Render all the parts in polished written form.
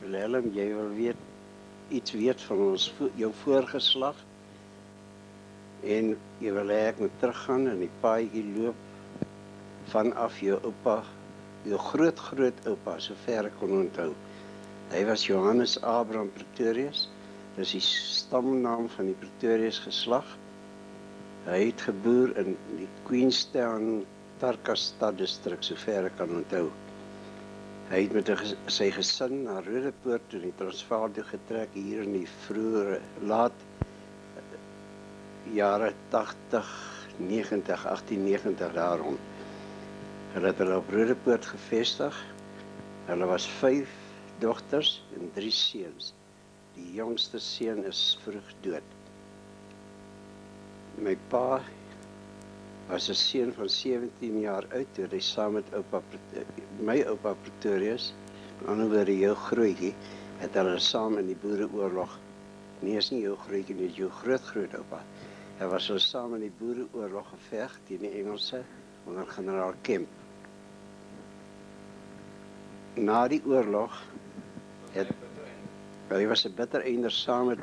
Willem, jy wil iets weet van jou voorgeslag en jy wil hê ek moet teruggaan en die paadjie loop vanaf jou oupa, jou groot-grootoupa, sover ek kon onthou. Hy was Johannes Abraham Pretorius, dis die stamnaam van die Pretorius geslag. Hy het geboer in die Queenstown Tarkastad distrik, sover ek kan onthou. Hy het met sy gesin na Rodepoort in die Transvaal toe getrek hier in die vroeë laat jare 80, 90, 1890 daarom. Hulle het hulle op Rodepoort gevestig. Hulle was 5 dogters en 3 seuns. Die jongste seun is vroeg dood. My pa was 'n seun van 17 jaar oud toe hy saam met my oupa Pretorius, met ander woorde jou grootjie, het hulle saam in die Boereoorlog, nie is nie jou grootjie nie, jou groot-grootoupa. Hy was so saam in die Boereoorlog geveg teen die Engelse onder generaal Kemp. Na die oorlog hy was 'n bitter einder saam met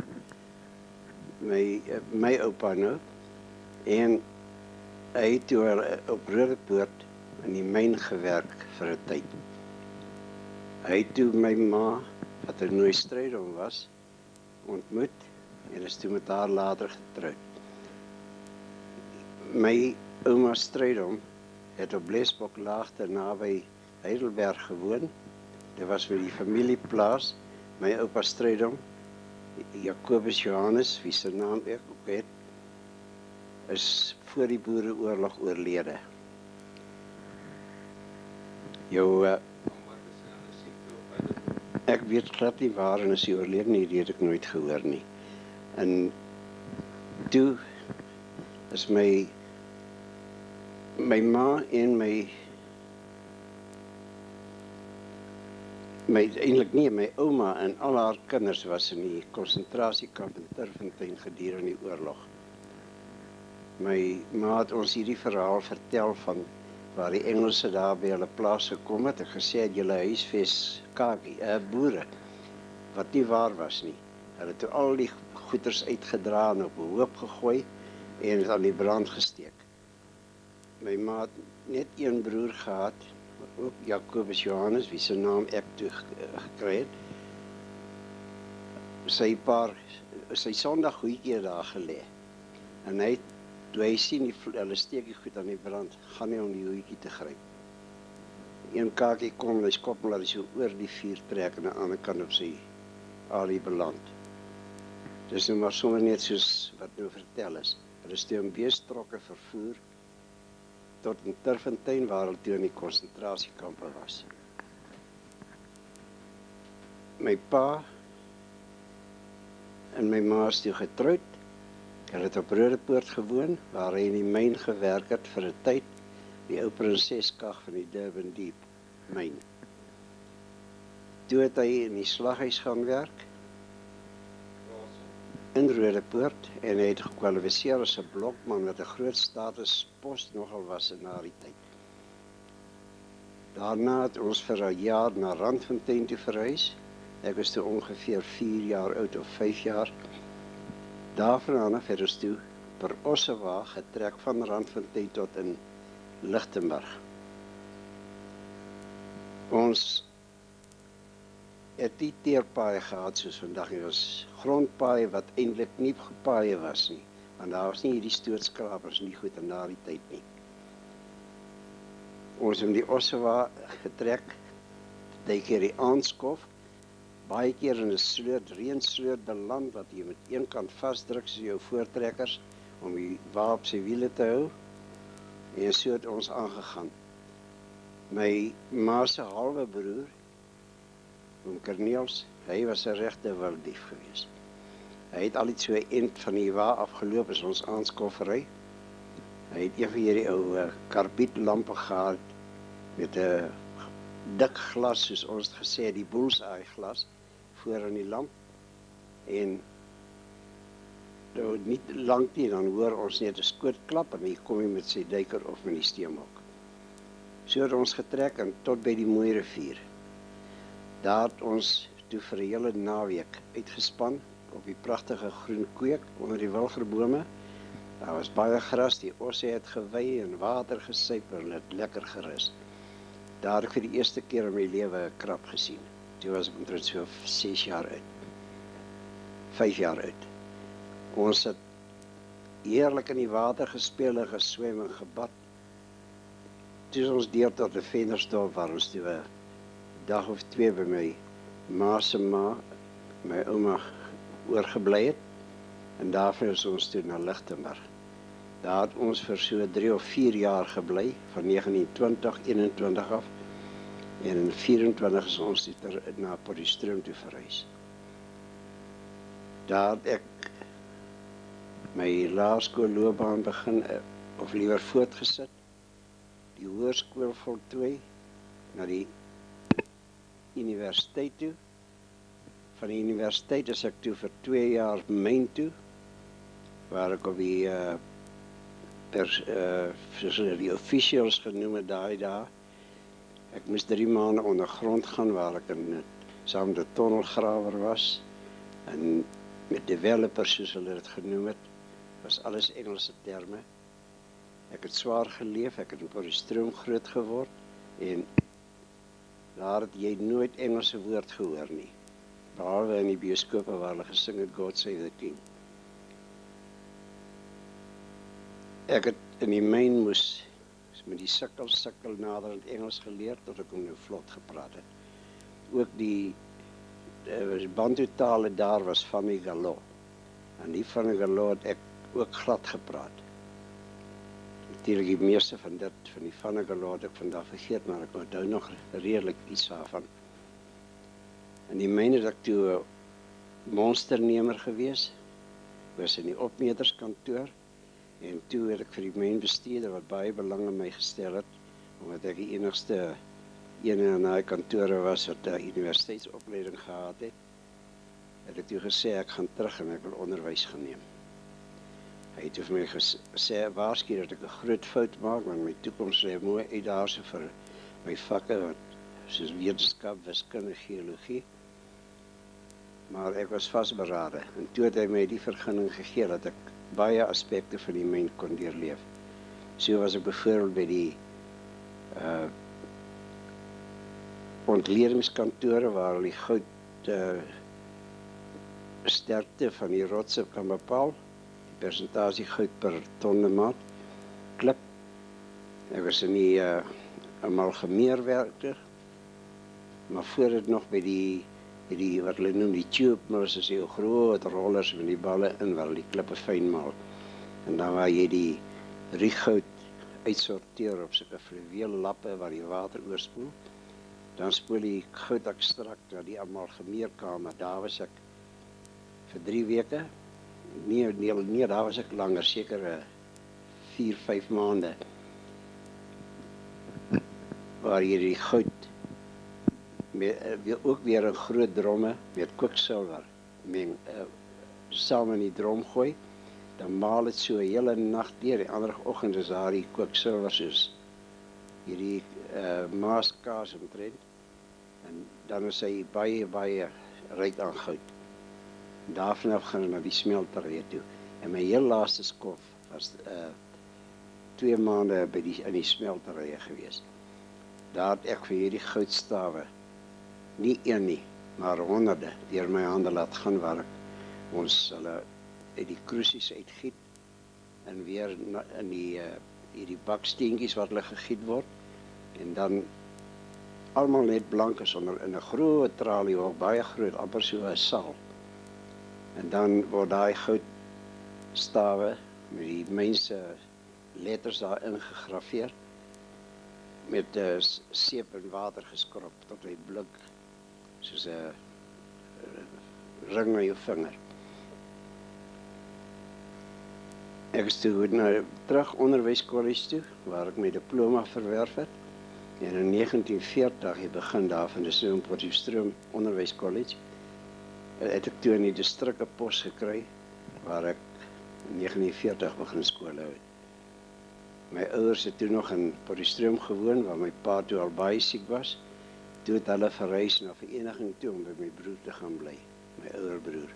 my oupa nou en hy het toe op Rodepoort in die myn gewerk vir 'n tyd. Hy het toe my ma, wat 'n Nooy Strydom was, ontmoet en is toe met haar later getroud. My ouma Strydom het op Blesbok laagte naby Heidelberg gewoon. Dit was vir die familieplaas. My oupa Strydom, Jacobus Johannes, wie se naam ek ook het, is voor die Boereoorlog oorlede. Ek weet glad nie waar en is hy oorlede nie, die het ek nooit gehoor nie. En toe is my ma en my eintlik nie, my ouma en al haar kinders was in die konsentrasiekamp in Turffontein gedurende die oorlog. My ma het ons hierdie verhaal vertel van waar die Engelse daar by hulle plaas gekom het en gesê het julle huisves boere, wat nie waar was nie. Hulle het toe al die goeders uitgedra en op 'n hoop gegooi en het aan die brand gesteek. My ma het net een broer gehad, ook Jacobus Johannes, wie se naam ek toe gekry het. Sy Sondag goedjie daar gelê. En toe hy sien hulle steek die goed aan die brand, gaan hy om die hoedjie te gryp. Een kakie kom en hy skop hom laat hy so oor die vuur trek en aan die ander kant op sy alie beland. Dis nou maar sommer net soos wat nou vertel is. Hulle is toe in beestrokke vervoer tot in Turffontein waar hulle toe in die konsentrasiekampe was. My pa en my ma is toe getroud. Hulle het op Rodepoort gewoon waar hy in die myn gewerk het vir 'n tyd, die ou Prinseskag van die Durban Deep myn. Toe het hy in die slaghuis gaan werk in Rodepoort en hy het gekwalifiseer as 'n blokman wat 'n groot statuspos nogal was in daardie tyd. Daarna het ons vir 'n jaar na Randfontein toe verhuis. Ek was toe ongeveer 4 jaar oud of 5 jaar. Daarvan af het ons toe per Ossewa getrek van Randfontein tot in Lichtenburg. Ons het die teerpaaie gehad soos vandag. Dit was grondpaaie wat eintlik nie gepaaie was nie. Want daar was nie hierdie stootskrapers nie goed in daardie tyd nie. Ons het die Ossewa getrek, baie keer die Aanskof, baie keer in 'n reensloot beland wat jy met een kant vasdruk so jou voortrekkers om die wa op sy wiele te hou. En so het ons aangegaan. My ma se halwe broer, oom Corneels, hy was 'n regte wilddief geweest. Hy het al iets so 'n end van die wa afgeloop as ons aanskoffery. Hy het een van hierdie ou karbietlampe gehad met 'n dik glas, soos ons het gesê, die bullseye glas voor in die lamp. En nou nie lank nie, dan hoor ons net 'n skoot klap en hy kom hy met sy duiker of met die steenbok. So het ons getrek en tot by die Mooi rivier. Daar het ons toe vir 'n hele naweek uitgespan op die pragtige groen kweek onder die wilgerbome. Daar was baie gras, die osse het gewei en water gesuip en het lekker gerus. Daar het ek vir die eerste keer in my lewe 'n krab gesien. Toe was ek omtrent so 6 jaar oud. 5 jaar oud. Ons het heerlik in die water gespeel en geswem en gebad. Toe is ons deur tot die Ventersdorp waar ons toe 'n dag of 2 by my ma se ma, my ouma, oorgebly het. En daarvan is ons toe na Lichtenburg. Daar het ons vir so 3 of 4 jaar gebly, van 1920, 21 af. En in 24 is ons toe na Potchefstroom toe verhuis. Daar het ek my laerskoolloopbaan begin, of liewer voortgesit, die hoërskool voltooi, na die universiteit toe. Van die universiteit is ek toe vir 2 jaar Maine toe, waar ek op die, soos die officials genoem het daai. Ek moes 3 maande ondergrond gaan, waar ek saam met 'n tonnelgrawer was, en met developers, soos hulle dit genoem het, was alles Engelse terme. Ek het swaar geleef, ek het in Potchefstroom groot geword, en daar het jy nooit Engelse woord gehoor nie, behalwe in die bioskope waar hulle gesing het God Save the King. Ek het in die myn moes met die sukkel naderend Engels geleer, tot ek hom nou vlot gepraat het. Ook die Bantu tale daar was Vanigalo, en die Vanigalo het ek ook glad gepraat. Natuurlijk die meeste van die Vanigalo het ek vandag vergeet, maar ek onthou nog redelijk iets daarvan. In die myn het ek toe 'n monsternemer gewees, was in die opmeterskantoor, en toe het ek vir die mynbestuurder wat baie belang in my gestel het, omdat ek die enigste een in daai kantore was wat 'n universiteitsopleiding gehad het ek toe gesê ek gaan terug en ek wil onderwys gaan neem. Hy het vir my gesê waarsku dat ek 'n groot fout maak, want my toekoms lê mooi uit daarso vir my vakke wat soos wetenskap, wiskunde, geologie. Maar ek was vasberade, en toe het hy my die vergunning gegee dat ek baie aspekte van die myn kon deurleef. So was ek byvoorbeeld by die ontleringskantore waar hulle die goud sterkte van die rotse kan bepaal, die persentasie goud per tonnemaat, klip. Ek was in die amalgameerwerker, maar voor dit nog by die wat hulle noem die tube mills, is die groot rollers met die balle in waar hulle die klippe fyn maal. En dan waar jy die riegoud uitsorteer op sulke fluweellappe waar die water oorspoel, dan spoel die goudekstrakt na die amalgameerkamer. Daar was ek vir 3 weke. Nee, daar was ek langer, seker 4, 5 maande. Waar jy die goud ook weer in groot dromme met kwiksilwer meng, saam in die drom gooi, dan maal het so 'n hele nag deur, die ander oggend is daar die kwiksilwer soos hierdie maaskaas omtrent, en dan is hy baie ryk aan goud. Daarvan gaan na die smelterye toe. En my heel laaste skof was 2 maande in die smelterye gewees. Daar het ek vir hierdie goudstawe, nie een nie, maar honderde, deur my hande laat gaan, waar ek ons hulle uit die kruisies uitgiet, en weer in die baksteentjies wat hulle gegiet word, en dan almal net blank is in 'n groot tralie, ook baie groot, amper so 'n saal. En dan word daai goudstawe met die mense letters daarin gegraveer, met seep en water geskrob tot hy blink, soos 'n ring aan jou vinger. Ek is toe terug onderwyskollege toe, waar ek my diploma verwerf het. En in 1940 het begin daar van die Potchefstroom onderwyskollege. Het ek toe in die distrik 'n pos gekry, waar ek in 1940 begin skool hou het. My ouers het toe nog in Potchefstroom gewoon, waar my pa toe al baie siek was. Toe het hulle verhuis na Vereniging toe om by my broer te gaan bly, my ouer broer.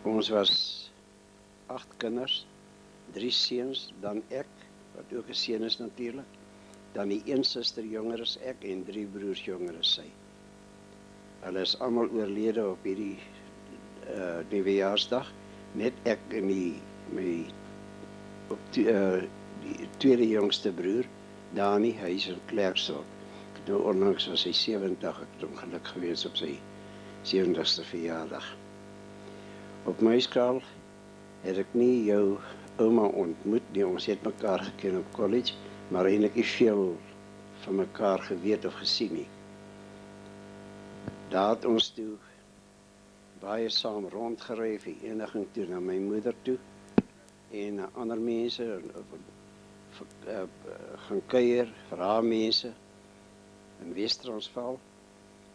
Ons was 8 kinders, 3 seuns, dan ek, wat ook 'n seun is natuurlik, dan die een suster jonger as ek en 3 broers jonger as sy. Hulle is almal oorlede op hierdie nuwejaarsdag, net ek en die tweede jongste broer, Dani, hy is in Klerksdorp. Nou onlangs was hy 70, ek het hom geluk gewees op sy 70ste verjaardag. Op my skaal het ek nie jou ouma ontmoet nie, ons het mekaar geken op college, maar eintlik nie veel van mekaar geweet of gesien nie. Daar het ons toe baie saam rondgery, Vereniging toe na my moeder toe, en na ander mense, gaan kuier vir haar mense, in Wes-Transvaal,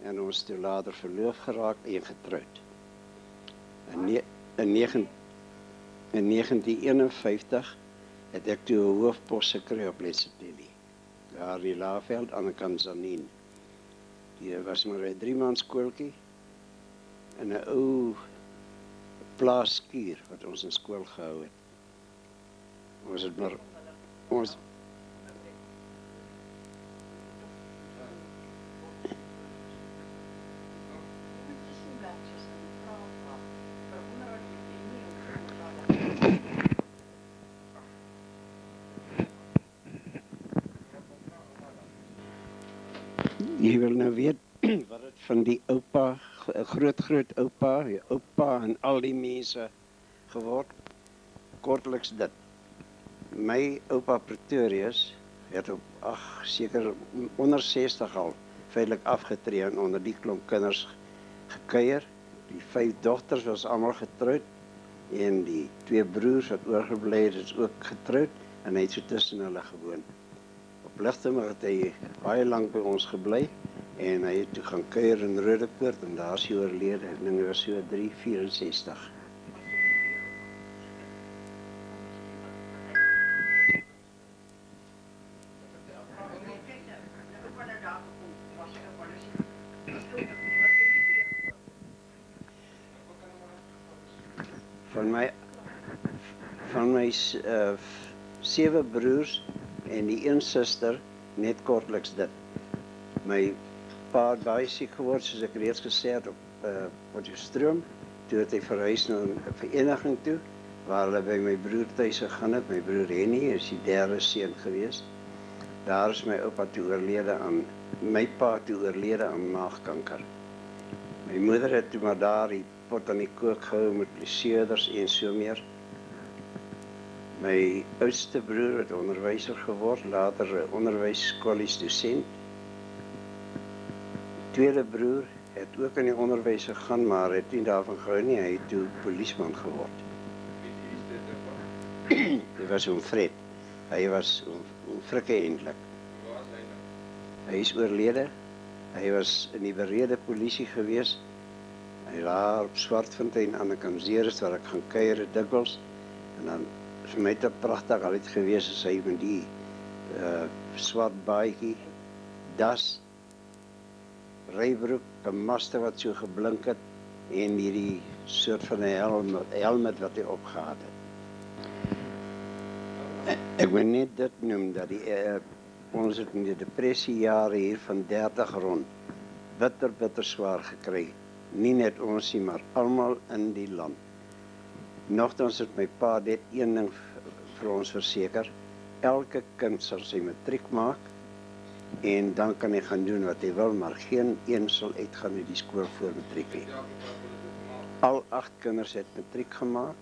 en ons toe later verloof geraak en getroud. In 1951 het ek toe 'n hoofpos gekry op Letseteli, daar in die Laagveld aan die kant Zanien. Dit was maar 'n 3-man skooltjie in 'n ou plaasskuur wat ons in skool gehou het. Ons het maar ons jy wil nou weet wat het van die oupa, groot-groot-oupa, die oupa en al die mense geword. Kortliks dit. My oupa Pretorius het op seker onder 60 al feitelik afgetree en onder die klomp kinders gekuier. Die 5 dogters was almal getroud en die 2 broers wat oorgebly het is ook getroud en hy het so tussen hulle gewoon. Op Lichtenburg het hy baie lank by ons gebly en hy het toe gaan kuier in Rodepoort en daar is hy oorlede, ek dink hy was so 364. Van my 7 broers en die 1 suster net kortliks dit. My pa het baie siek geword, soos ek reeds gesê het, op Potchefstroom. Toe het hy verhuis na 'n vereniging toe, waar hulle by my broer tuis gegaan het. My broer Henny is die 3de seun gewees. Daar is my oupa toe oorlede aan, my pa toe oorlede aan maagkanker. My moeder het toe maar daar die pot aan die kook gehou met pleseurders en so meer. My oudste broer het onderwyser geword, later 'n onderwyskollege dosent. Tweede broer het ook in die onderwys gegaan, maar het nie daarvan gehou nie, hy het toe polisieman geword. Dit was oom Fred. Hy was oom Frikke eintlik. Hy is oorlede. Hy was in die berede polisie gewees. Hy daar op Swartfontein aan die Kamseeres waar ek gaan kuier het dikwels. En dan vir my te pragtig al het gewees as hy met die swart baadjie, das, rybroek, 'n master wat so geblink het en hierdie soort van 'n helmet wat hy opgehad het. Ek wil net dit noem dat ons het in die depressiejare hier van 30 rond bitter swaar gekry. Nie net ons nie, maar almal in die land. Nogtans het my pa net een ding vir ons verseker. Elke kind sal sy matriek maak en dan kan hy gaan doen wat hy wil, maar geen een sal uitgaan uit die skool voor matriek nie. Al 8 kinders het matriek gemaak.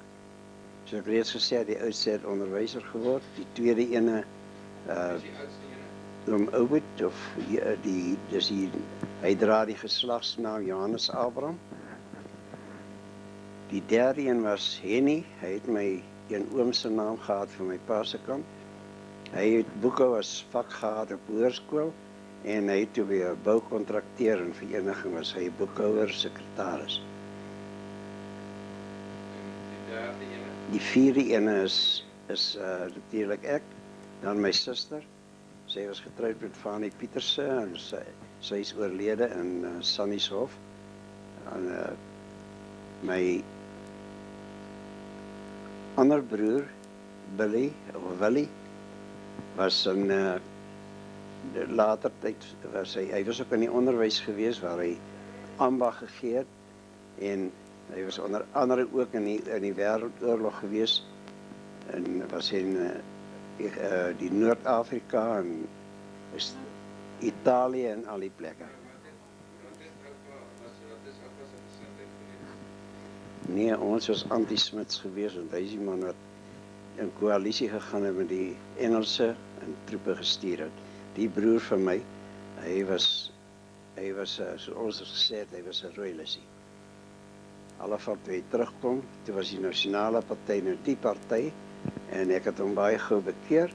Soos ek reeds gesê het, die oudste het onderwyser geword. Die tweede ene Oom Oud, of hy dra die geslagsnaam Johannes Abraham. Die derde een was Henny, hy het my een oom se naam gehad van my pa se kant. Hy het boekhou as vak gehad op hoërskool en hy het toe weer boukontrakteur in vereniging was hy boekhouer, sekretaris. Die vierde ene is natuurlik ek, dan my suster, Sy was getroud met Fanny Pieterse en sy is oorlede in Sannieshof. En my ander broer, Willie, was in later tyd, hy was ook in die onderwys gewees waar hy ambag gegee het en hy was onder andere ook in die Wêreldoorlog gewees en was in die Noord-Afrika en Italië en al die plekke. Nee, ons was anti-Smits gewees want hy is die man wat in koalisie gegaan het met die Engelse en troepe gestuur het. Die broer van my, hy was soos ons gesê het, hy was 'n royalissie. Alhoewel toe hy terugkom, toe was die Nasionale Party nou die party en ek het hom baie gou bekeer.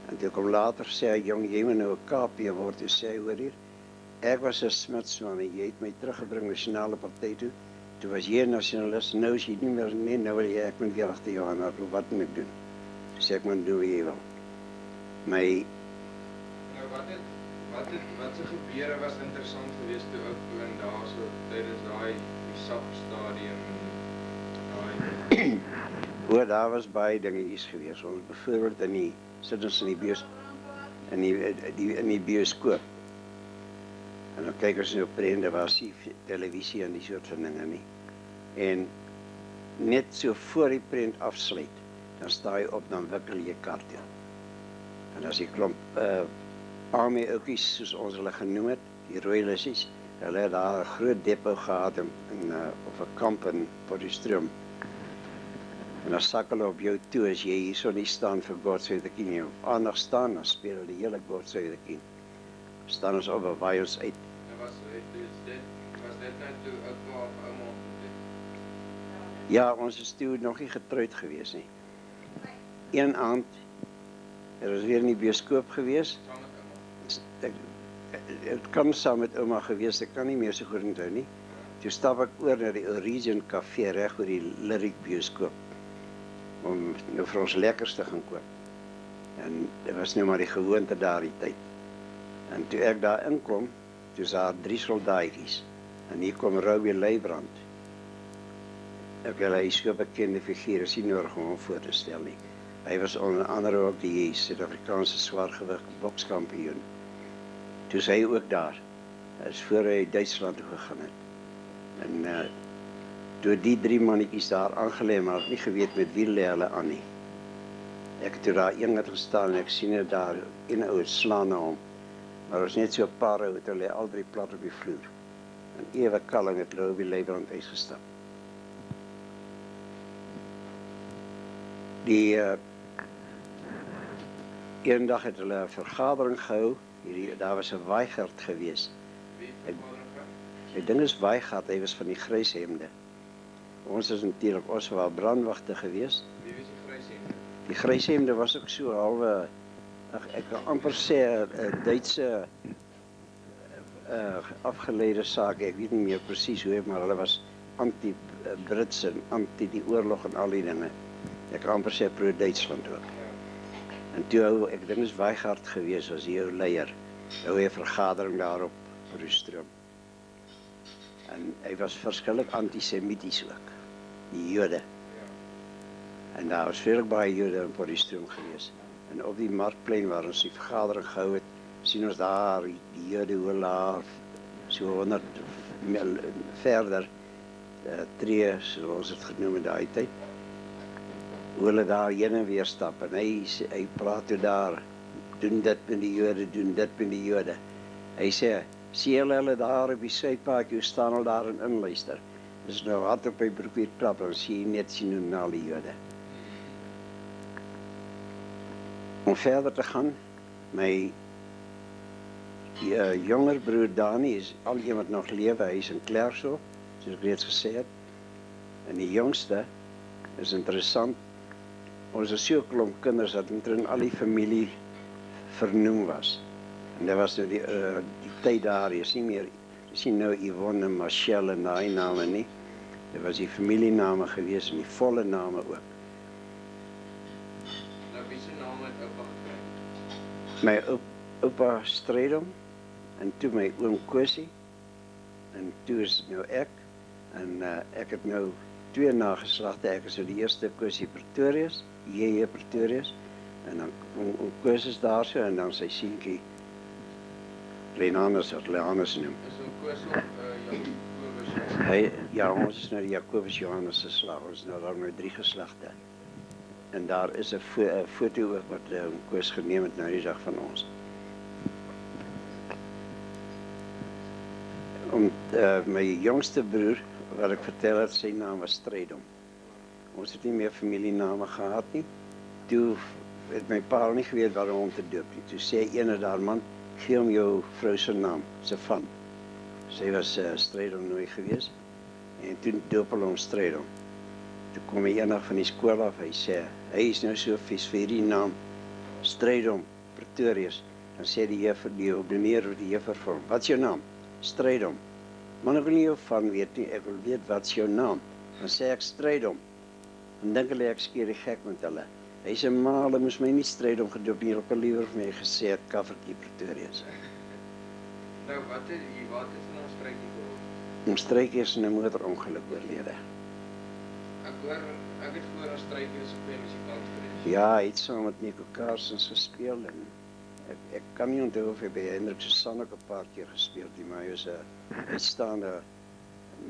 En toe kom later sê hy, jong, jy moet nou 'n KP word, toe sê hy, hoor hier, ek was 'n Smitsman en jy het my teruggebring Nasionale Party toe. Toe was jy 'n nasionalis, nou is jy nie meer, nee, nou wil jy, ek moet weer agter jou aan, wat moet ek doen? Toe sê ek, moet doen wat jy wil. Nou, wat se gebeure was interessant geweest toe ook in daar so tydens die SAP-stadium en daar was baie dingetjies geweest. Ons byvoorbeeld sit ons in die bioskoop. En dan kyk ons nou prente, was die televisie en die soort van dinge nie. En net so voor die prent afsluit, dan sta jy op, dan wikkel jy kaart in. En as die klomp army oukies, soos ons hulle genoem het, die royalissies, hulle het daar 'n groot depot gehad of 'n kamp in Potchefstroom. En dan sak hulle op jou toe as jy hierso nie staan vir God sê the King. Jy aandag staan, dan speel hulle die hele God sê the King. Staan ons op en waai ons uit. Was dit nou toe oupa of ouma? Ja, ons is toe nog nie getroud gewees nie. Een aand, was weer in die bioskoop gewees. Het kan saam met ouma gewees, ek kan nie meer so goed onthou nie. Toe stap ek oor na die Origin Café reg oor die Lyric bioskoop om nou vir ons lekkers te gaan koop. En dit was nou maar die gewoonte daar die tyd. En toe ek daar inkom, toe is daar 3 soldaatjies. En hier kom Robbie Leibrand. Ek wil hy so bekende figuur, is nie nodig om hom voor te stel nie. Hy was onder andere ook die Suid-Afrikaanse swaargewig bokskampioen. Toe is hy ook daar. Hy is voor hy Duitsland toe gegaan het. En toe die 3 mannetjies daar aangelê, maar ek nie geweet met wie lê hulle aan nie. Ek het toe daar een het gestaan en ek sien het daar, een ou het slaan na hom. Maar ons net so 'n paar ou het hulle al 3 plat op die vloer. En ewe kalling het Robbie Leibrand uitgestap. Eendag het hulle 'n vergadering gehou. Daar was 'n Weigert gewees. Wie vergadering? Die ding is Weigert, hy was van die Gryshemde. Ons is natuurlik, ons was brandwagte gewees. Wie was die Gryshemde? Die Gryshemde was ook so halwe, ek kan amper sê 'n Duitse afgeleide saak, ek weet nie meer presies hoe, maar hulle was anti-Brits en anti die oorlog en al die dinge. Ek kan amper sê pro-Duitsland ook. En toe, ek dink is Weigert gewees as die ou leier. Hou hy 'n vergadering daarop op die stroom. En hy was verskillik antisemities ook, die Jode. En daar was veel baie Jode in Potchefstroom gewees. En op die markplein waar ons die vergadering gehou het, sien ons daar die Jode hoe daar so 100 verder tree, soos ons het genoem in daai tyd. Hoe hulle daar heen en weer stap en hy praat toe daar, doen dit met die Jode, doen dit met die Jode. Hy sê, sien hulle daar op die Suidpaadjie, hoe staan hulle daar en inluister. Dis nou hard op my broek weer klap, dan sien jy net sien hoe na die Jode. Om verder te gaan, my jonger broer Dani is al iemand nog lewe, hy is in Klerksdorp, soos ek reeds gesê het. En die jongste is interessant. Ons is so 'n klomp kinders dat omtrent al die familie vernoem was. En dit was nou die tyd daar, is nie meer, is nie nou Yvonne, Michelle en daai name nie. Dit was die familiename gewees en die volle name ook. Nou, wie se naam het oupa gekry? My oupa Strydom, en toe my oom Kosie, en toe is nou ek, en ek het nou 2 nageslagte. Ek is nou die eerste Kosie Pretorius, J.J. Pretorius, en dan oom Kosie is daar so, en dan sy seentjie Lenanus, wat Leanus noem. Is oom Kosie Jacobus? Ja, ons is nou die Jacobus Johannes geslag, ons is nou daar met 3 geslagte. En daar is 'n foto ook wat oom Koos geneem het nou die dag van ons. My jongste broer, wat ek vertel het, sy naam was Strydom. Ons het nie meer familiename gehad nie. Toe het my pa nie geweet waarom om te doop nie. Toe sê ene daar, man, gee hom jou vrou se naam, se van. Sy was Strydom nooit gewees. En toe doop hulle hom Strydom. Toe kom hy eendag van die skool af, hy sê, hy is nou so vies vir die naam, Strydom, Pretorius. Dan sê die juffrou, die meneer of die juffrou vir hom, wat is jou naam? Strydom. Man, ek wil nie jou van weet nie, ek wil weet wat is jou naam. Dan sê ek Strydom. Dan dink hulle ek skeer die gek met hulle. Hy sê, ma, hulle moes my nie Strydom gedoop nie, hulle liewer vir my gesê het Kaffertjie Pretorius. Nou, wat is nou Strykie geword? Ons Strykie is in 'n motorongeluk oorlede. Ek het gehoor dat Strykie is 'n goeie musikant gewees. Ja, hy het saam met Nico Carsons gespeel en ek kan nie onthou of hy by Hendrik Susanne 'n paar keer gespeel het, maar hy was 'n uitstaande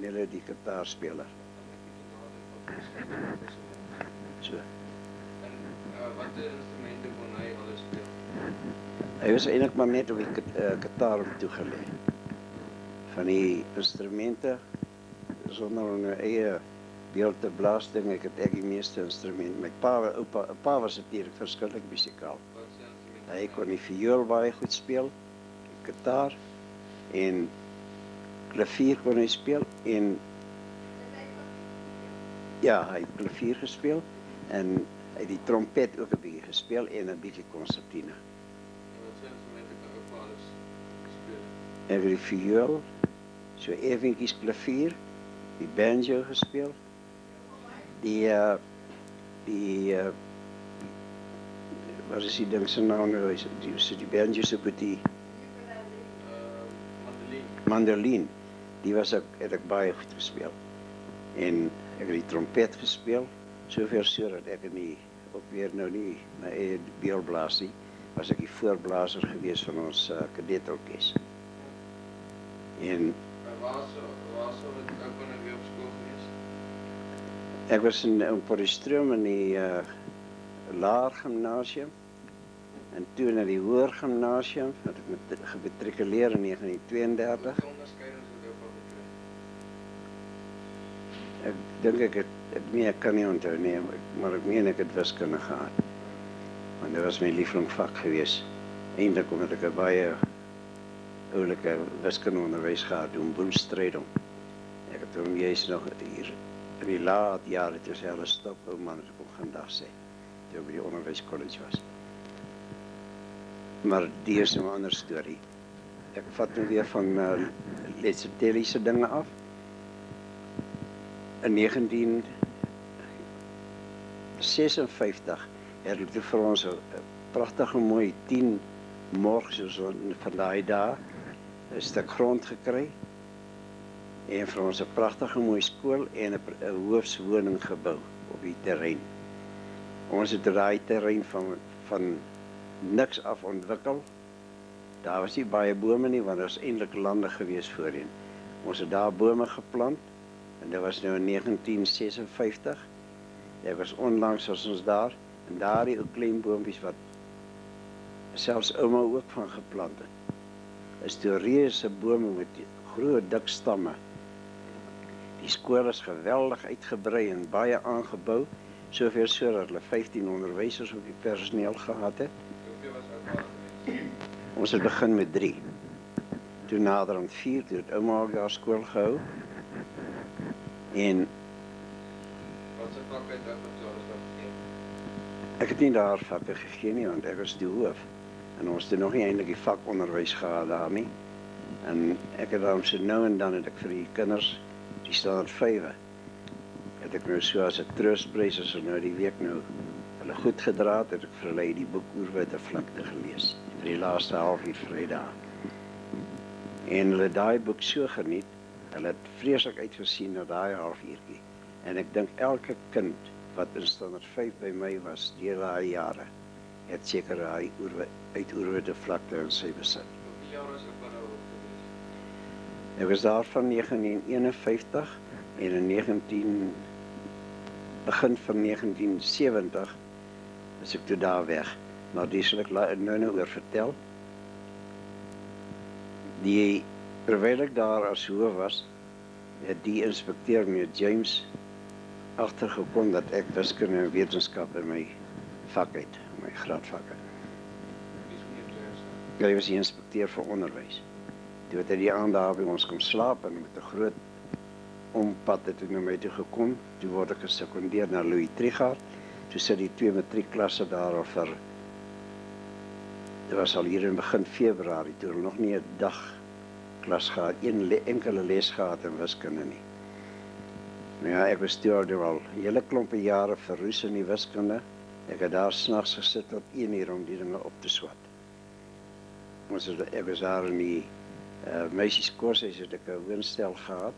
melodie gitaarspeler. So. En watter instrumente kon hy alles speel? Hy was eintlik maar net op die gitaar toegelê. Van die instrumente, sonder om nou eie beeld te blaas ding, ek het die meeste instrumente. My pa was natuurlik verskillik musikaal. Hy kon die viool baie goed speel, die gitaar en klavier kon hy speel en ja, hy het klavier gespeel en hy het die trompet ook 'n bietjie gespeel en 'n bietjie konsertina. Ek het die viool, so effentjies klavier, die banjo gespeel, wat is die ding se naam nou, die banjo se boetie? Mandolin. Die het ek baie goed gespeel. En ek het die trompet gespeel, sover sodat ek ook weer nou nie my eie beel blaas nie, was ek die voorblaser gewees van ons kadetorkes. En waar sou dit ook wanneer jy op skool gewees? Ek was in Potchefstroom in die laer gimnasium en toe na die hoër gimnasium, wat ek gematrikuleer in 1932. Hoeveel onderskeidings het jy van gekry? Ek dink ek kan nie onthou nie, maar ek meen ek het wiskunde gehad. Want dit was my lieflingvak gewees. Eintlik omdat ek 'n baie oulike wiskundeonderwys gehad doen, Boel Strydom. Ek het hom juist nog hier in die laat jare toe sê hulle stop, ou man, as ek op vandag sê, toe ek by die onderwyskollege was. Maar die is nou 'n ander storie. Ek vat nou weer van Letseteliese dinge af. In 1956 het hulle vir ons 'n pragtige mooi 10 morgens van daai dae 'n stuk grond gekry en vir ons 'n pragtige mooi skool en 'n hoofswoning gebou op die terrein. Ons het daai terrein van niks af ontwikkel. Daar was nie baie bome nie, want daar was eintlik lande gewees voorheen. Ons het daar bome geplant en dit was nou in 1956. Ek was onlangs as ons daar en daardie ou klein boontjies wat selfs ouma ook van geplant het, is toe reuse bome met groot dik stamme. Die skool is geweldig uitgebrei en baie aangebou, sover sodat hulle 15 onderwysers op die personeel gehad het. Hoeveel was ou pa gewees? Ons het begin met 3. Toe naderhand 4, toe het ouma ook daar skool gehou. En Wat se vak het jy op Charles gegee? ek het nie daar vakke gegee nie, want ek was die hoof. En ons het nog nie eintlik die vakonderwys gehad daar nie. En ek het dan so nou en dan het ek vir die kinders, die standaard 5, het ek nou so as 'n troostprys, as nou die week nou hulle goed gedra het, ek vir hulle die boek Oerwitte Vlakte gelees. En vir die laaste halfuur Vrydag. En hulle daai boek so geniet, hulle het vreeslik uitgesien na daai halfuurtjie. En ek dink elke kind wat in standaard 5 by my was, deur daai jare, het seker daai uit Oorwitte vlakte in sy besit. Hoeveel jaar was oupa daar gewees? Ek was daar van 1951 en in begin van 1970 is ek toe daar weg. Maar die sal ek nou oor vertel. Terwyl ek daar as hoof was, het die inspekteur meneer James agtergekom dat ek wiskunde en wetenskap in my vak het, my graadvak het. Wie is meneer James? Hy was die inspekteur vir onderwys. Toe het hy die aand daar by ons kom slaap en met 'n groot ompad het hy na my toe gekom. Toe word ek gesekondeer na Louis Trichardt. Toe sit die 2 matriekklasse daar al vir, dit was al hier in begin Februarie, toe hulle nog nie 'n dag klas gehad, enkele les gehad in wiskunde nie. Maar ja, ek was toe al hele klompe jare verroes in die wiskunde. Ek het daar s'nags gesit tot 1 uur om die dinge op te swat. Ek was daar in die meisieskorshuis het ek 'n woonstel gehad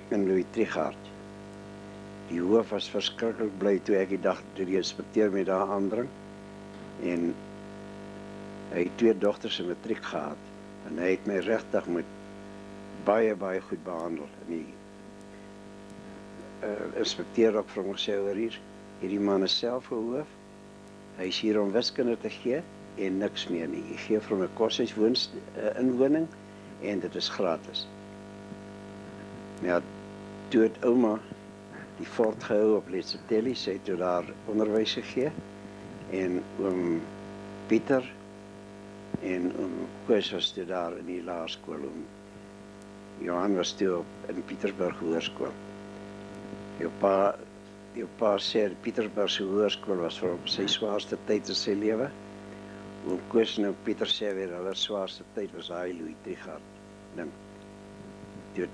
en Louis Trichardt. Die hoof was verskriklik bly toe ek die dag toe die inspekteur my daar aandring. En hy het 2 dogters in matriek gehad. En hy het my regtig met baie goed behandel. En die inspekteur ook vir hom gesê oor hierdie man is self 'n hoof. Hy is hier om wiskunde te gee en niks meer nie. Hy gee vir 'n koshuis inwoning en dit is gratis. Ja, toe het ouma die fort gehou op Letsetelly, sy het toe daar onderwys gegee. En oom Pieter en oom Koos was toe daar in die laerskool. Oom Johan was toe in Pietersburg Hoërskool. Jou pa sê die Pietersburgse Hoërskool was vir hom sy swaarste tyd in sy lewe. Oom Koos en oom Pieter sê weer hulle swaarste tyd was daai Louis Trichardt ding. Toe in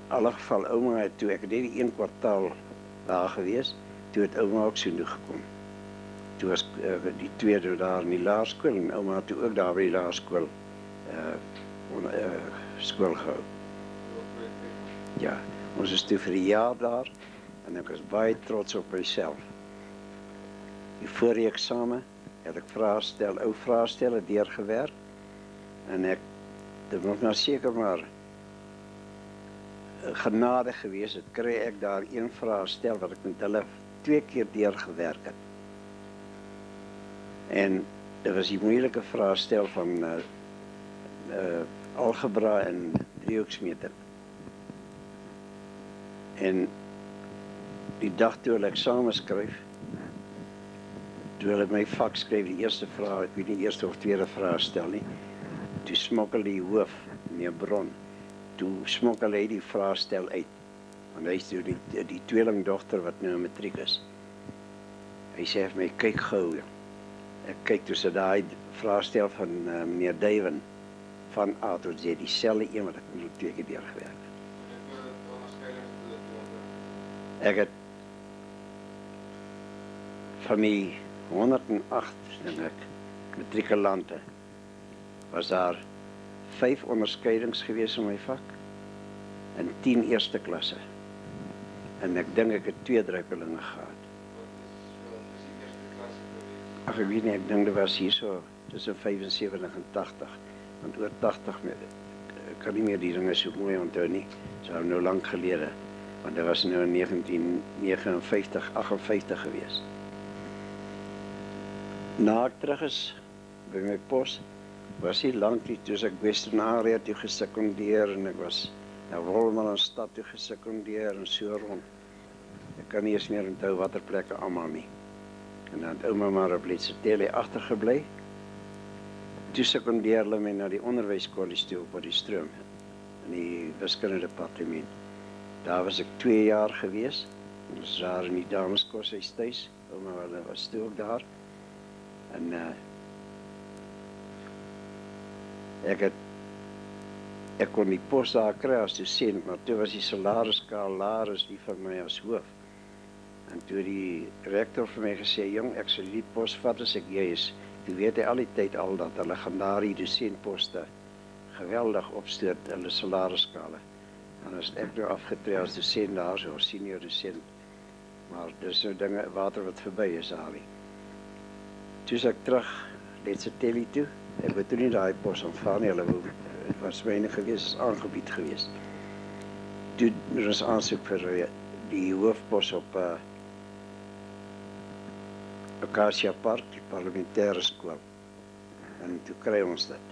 alle geval ouma het toe ek het net die 1 kwartaal daar gewees, toe het ouma ook so toe gekom. Toe was die tweede daar in die laerskool en ouma het toe ook daar by die laerskool skool gehou. Ja, ons is toe vir 'n jaar daar en ek was baie trots op myself. Die voor die eksamen het ek ou vraestelle deurgewerk en ek dit was nou seker maar genade gewees het, kry ek daar 1 vraestel wat ek met hulle 2 keer deurgewerk het. En dit was die moeilike vraestel van algebra en driehoeksmeter. En die dag toe hulle eksamen skryf, toe hulle my vak skryf, die eerste vraag, ek weet nie eerste of tweede vraestel nie, toe smokkel die hoof, meneer Bron, toe smokkel hy die vraestel uit. Want hy is toe die tweelingdogter wat nou in matriek is. Hy sê vir my, kyk gou. Ek kyk toe sy daai vraestel van meneer Duiven van A tot Z, dieselfde een wat ek met 2 keer deurgewerk het. Ek het van die 108, dink ek, matrikulante, was daar 5 onderskeidings gewees in my vak en 10 eerste klasse. En ek dink ek het 2 druipelinge gehad. Ag, ek weet nie, ek dink dit was hier so tussen 75 en 80. Want oor 80, ek kan nie meer die dinge so mooi onthou nie. Dit is nou lank gelede. Want dit was nou in 1959, 58 gewees. Na ek terug is by my pos, was hier lank nie, toe ek Western Area toe gesekondeer en ek was na Wolmaranstad stad toe gesekondeer en so rond. Ek kan nie eens meer onthou watter plekke almal nie. En dan het ouma maar op Letsetelly agtergebly. Toe sekondeer hulle my na die onderwyskollege toe op Potchefstroom in die wiskunde departement. Daar was ek 2 jaar gewees. Ons was daar in die dameskoshuis tuis. Ouma was toe ook daar. En ek kon die pos daar kry as dosent, maar toe was die salarisskaal laer as die van my as hoof. En toe die rektor vir my gesê, jong, ek sal die pos vat as ek jy is Toe weet hy al die tyd al dat hulle gaan daardie dosentposte geweldig opstoot hulle salarisskale. En as ek nou afgetree as dosent daar, so senior dosent, maar dis nou dinge, water wat verby is, Ali. Toe is ek terug, Letseteli toe, ek wil toe nie daai pos ontvang nie, hulle het was myne gewees, aangebied gewees. Toe er is aansoek vir die hoofpos op Acacia Park, die parlementaire skool. En toe kry ons dit.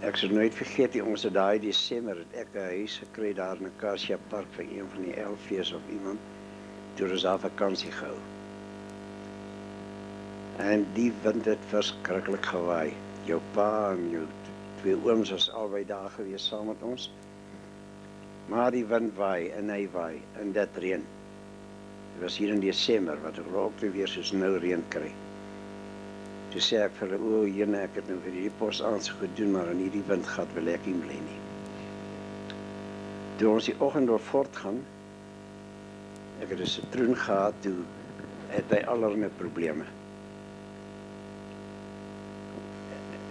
Ek sal nooit vergeet nie, ons het daai Desember het ek 'n huis gekry daar in Acacia Park vir een van die LV's of iemand. Toe is daar vakansie gehou. En die wind het verskriklik gewaai. Jou pa en jou twee ooms was albei daar gewees saam met ons. Maar die wind waai en hy waai en dit reën. Dit was hier in Desember wat ek ook weer soos nou reën kry. Toe sê ek vir hulle, o jene, ek het nou vir die pos aansoek gedoen, maar in hierdie windgat wil ek nie bly nie. Toe ons die oggend door voortgaan, ek het 'n sitroen gehad, toe het hy allerlei probleme.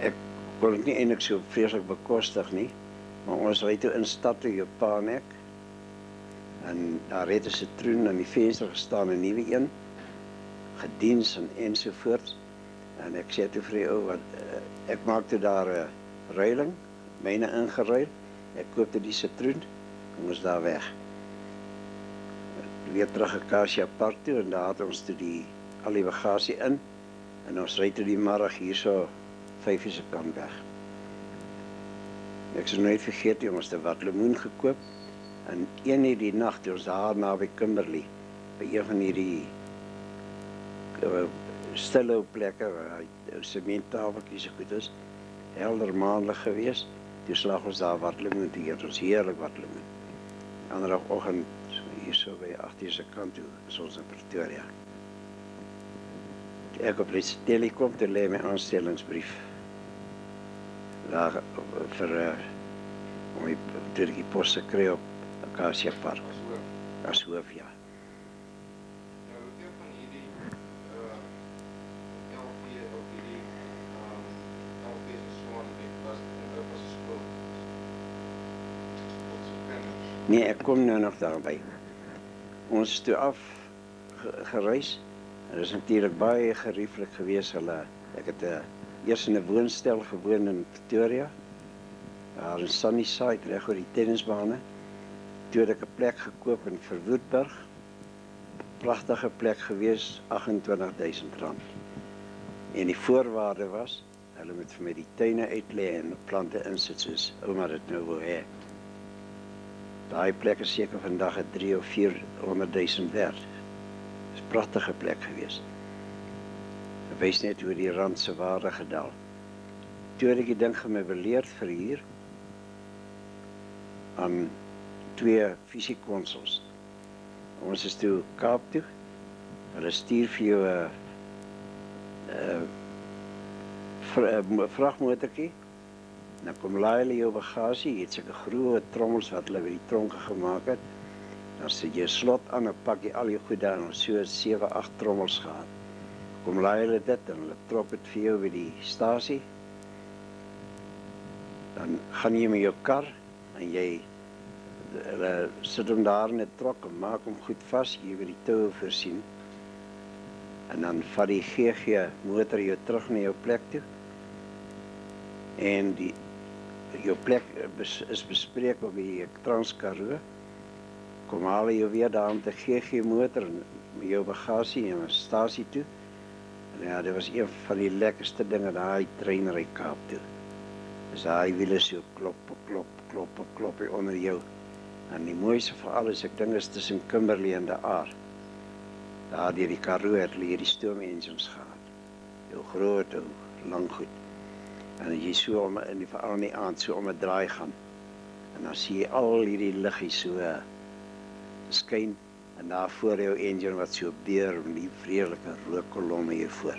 Ek kon dit nie eintlik so vreeslik bekostig nie, maar ons ry toe in stad toe, jou pa en ek, en daar het 'n sitroen aan die venster gestaan, 'n nuwe een, gediens en ensovoorts. En ek sê toe vir die ou, ek maak toe daar 'n ruiling, myne ingeruil, ek koop toe die sitroen, en ons daar weg. Weer terug Acacia Park toe, en daar het ons toe al die bagasie in, en ons ry toe die middag hier so 5 uur se kant weg. Ek sal nooit vergeet, ons het wat lemoen gekoop, en 1 uur die nag, toe ons daar naby Kimberley, by een van hierdie stille plekke waar sementtafeltjies so goed is, helder maanlig gewees, toe slag ons daar wat lemoen, toe eet ons heerlik wat lemoen. Ander oggend, hier so by 8 uur se kant toe, is ons in Pretoria. Toe ek op Letseteli kom, toe lê my aanstellingsbrief daar vir om die pos te kry op Acacia Park, as hoof, ja. Nee, ek kom nou nog daarby. Ons is toe afgereis, en dit is natuurlijk baie gerieflik gewees. Ek het eers in 'n woonstel gewoon in Pretoria, daar in Sunnyside, reg oor die tennisbane. Toe het ek 'n plek gekoop in Verwoerdburg, pragtige plek gewees, R28.000. En die voorwaarde was, hulle moet vir my die tuine uitlê en plante insit soos ouma dit nou wil hê. Daai plek is seker vandag 300.000 of 400.000 werd. Dis 'n pragtige plek gewees. Ek wys net hoe die rand se waarde gedaal. Toe het ek die ding gemeubileerd vir hier aan 2 fisiekonsels. Ons is toe Kaap toe. Hulle stuur vir jou 'n vragmotortjie. Dan kom laai hulle jou bagasie, het sulke groot trommels wat hulle by die tronke gemaak het. Dan sit jy slot aan, dan pak jy al jou goed daar, en so 7, 8 trommels gehad. Kom laai hulle dit, en hulle trop het vir jou by die stasie. Dan gaan jy met jou kar, en hulle sit hom daar in 'n trok, en maak hom goed vas, jy by die toue voorsien. En dan vat die GG motor jou terug na jou plek toe. En jou plek is bespreek op die Transkaroo. Kom haal jou weer daar met 'n GG motor en met jou bagasie en 'n stasie toe. En ja, dit was een van die lekkerste dinge daai treinry Kaap toe. Dus daai wiele so klop onder jou. En die mooiste van alles, ek dink is tussen Kimberley en De Aar. Daar deur die Karoo het hulle hierdie stoom engines gehad. Jou groot, lang goed. En jy so veral in die aand so om 'n draai gaan. En dan sien jy al hierdie liggies so skyn, en daar voor jou engine wat so beer met die vredelike rookkolomme hier voor.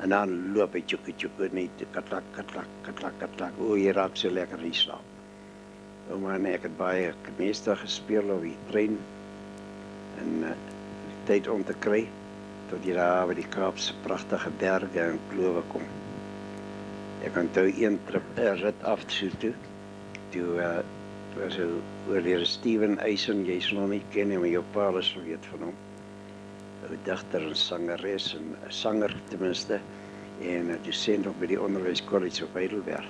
En dan loop hy tjoeke net katlak. O, jy raak so lekker in die slaap. Ouma en ek het baie meeste gespeel op die trein en tyd om te kry. tot jy daar by die Kaapse pragtige berge en klowe kom. Ek onthou een rit af toe. Toe was oorlede Steven Eisen, jy sal hom nie ken nie, maar jou pa is weet van hom. 'n Digter en sangeres, en 'n sanger tenminste, en 'n dosent op by die onderwyskollege op Heidelberg.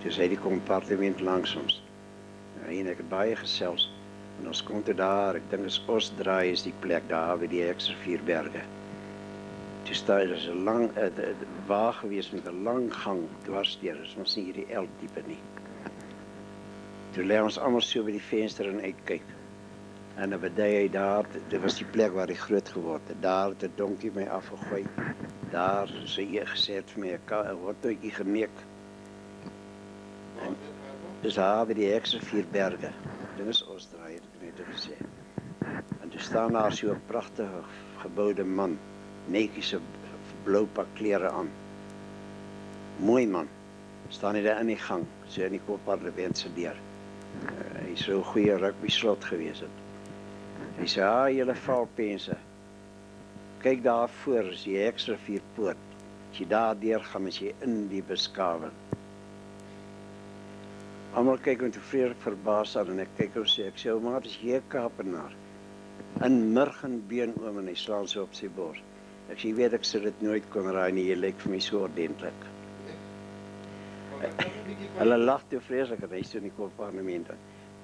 Toe sy die kompartement langs ons. En ek het baie gesels. En ons kom toe daar, ek dink is Osdraai is die plek daar by die Hexrivierberge. Toe staan daar 'n lang wa gewees met 'n lang gang dwarsdeur. Dis ons nie hierdie L-tipe nie. Toe lê ons almal so by die venster en uitkyk. En 'n bedei daar, dit was die plek waar ek groot geword het. Daar het 'n donkie my afgegooi. Daar sê jy gesê het vir my 'n worteltjie geneek. En dis daar by die Hexrivierberge. Dit is Osdraai, het ek net gesê. En toe staan daar so 'n pragtige geboude man, netjies 'n blou pak klere aan. Mooi man. Staan hy daar in die gang, so in die Kopparlewend se deur. Hy is so 'n goeie rugby slot gewees het. Hy sê, julle valpense. Kyk daar voor, is die Hexrivierpoort. As jy daar deur gaan, is jy in die beskawing. Almal kyk en toe vreeslik verbaas aan en ek kyk en sê, ek sê, maar is jy 'n Kaapenaar? In murg en been oom en hy slaan so op sy bors. Ek sê, jy weet ek sou dit nooit kon raai nie, jy lyk vir my so ordentlik. Hulle lag toe vreeslik en hy is toe in die Kopparlement.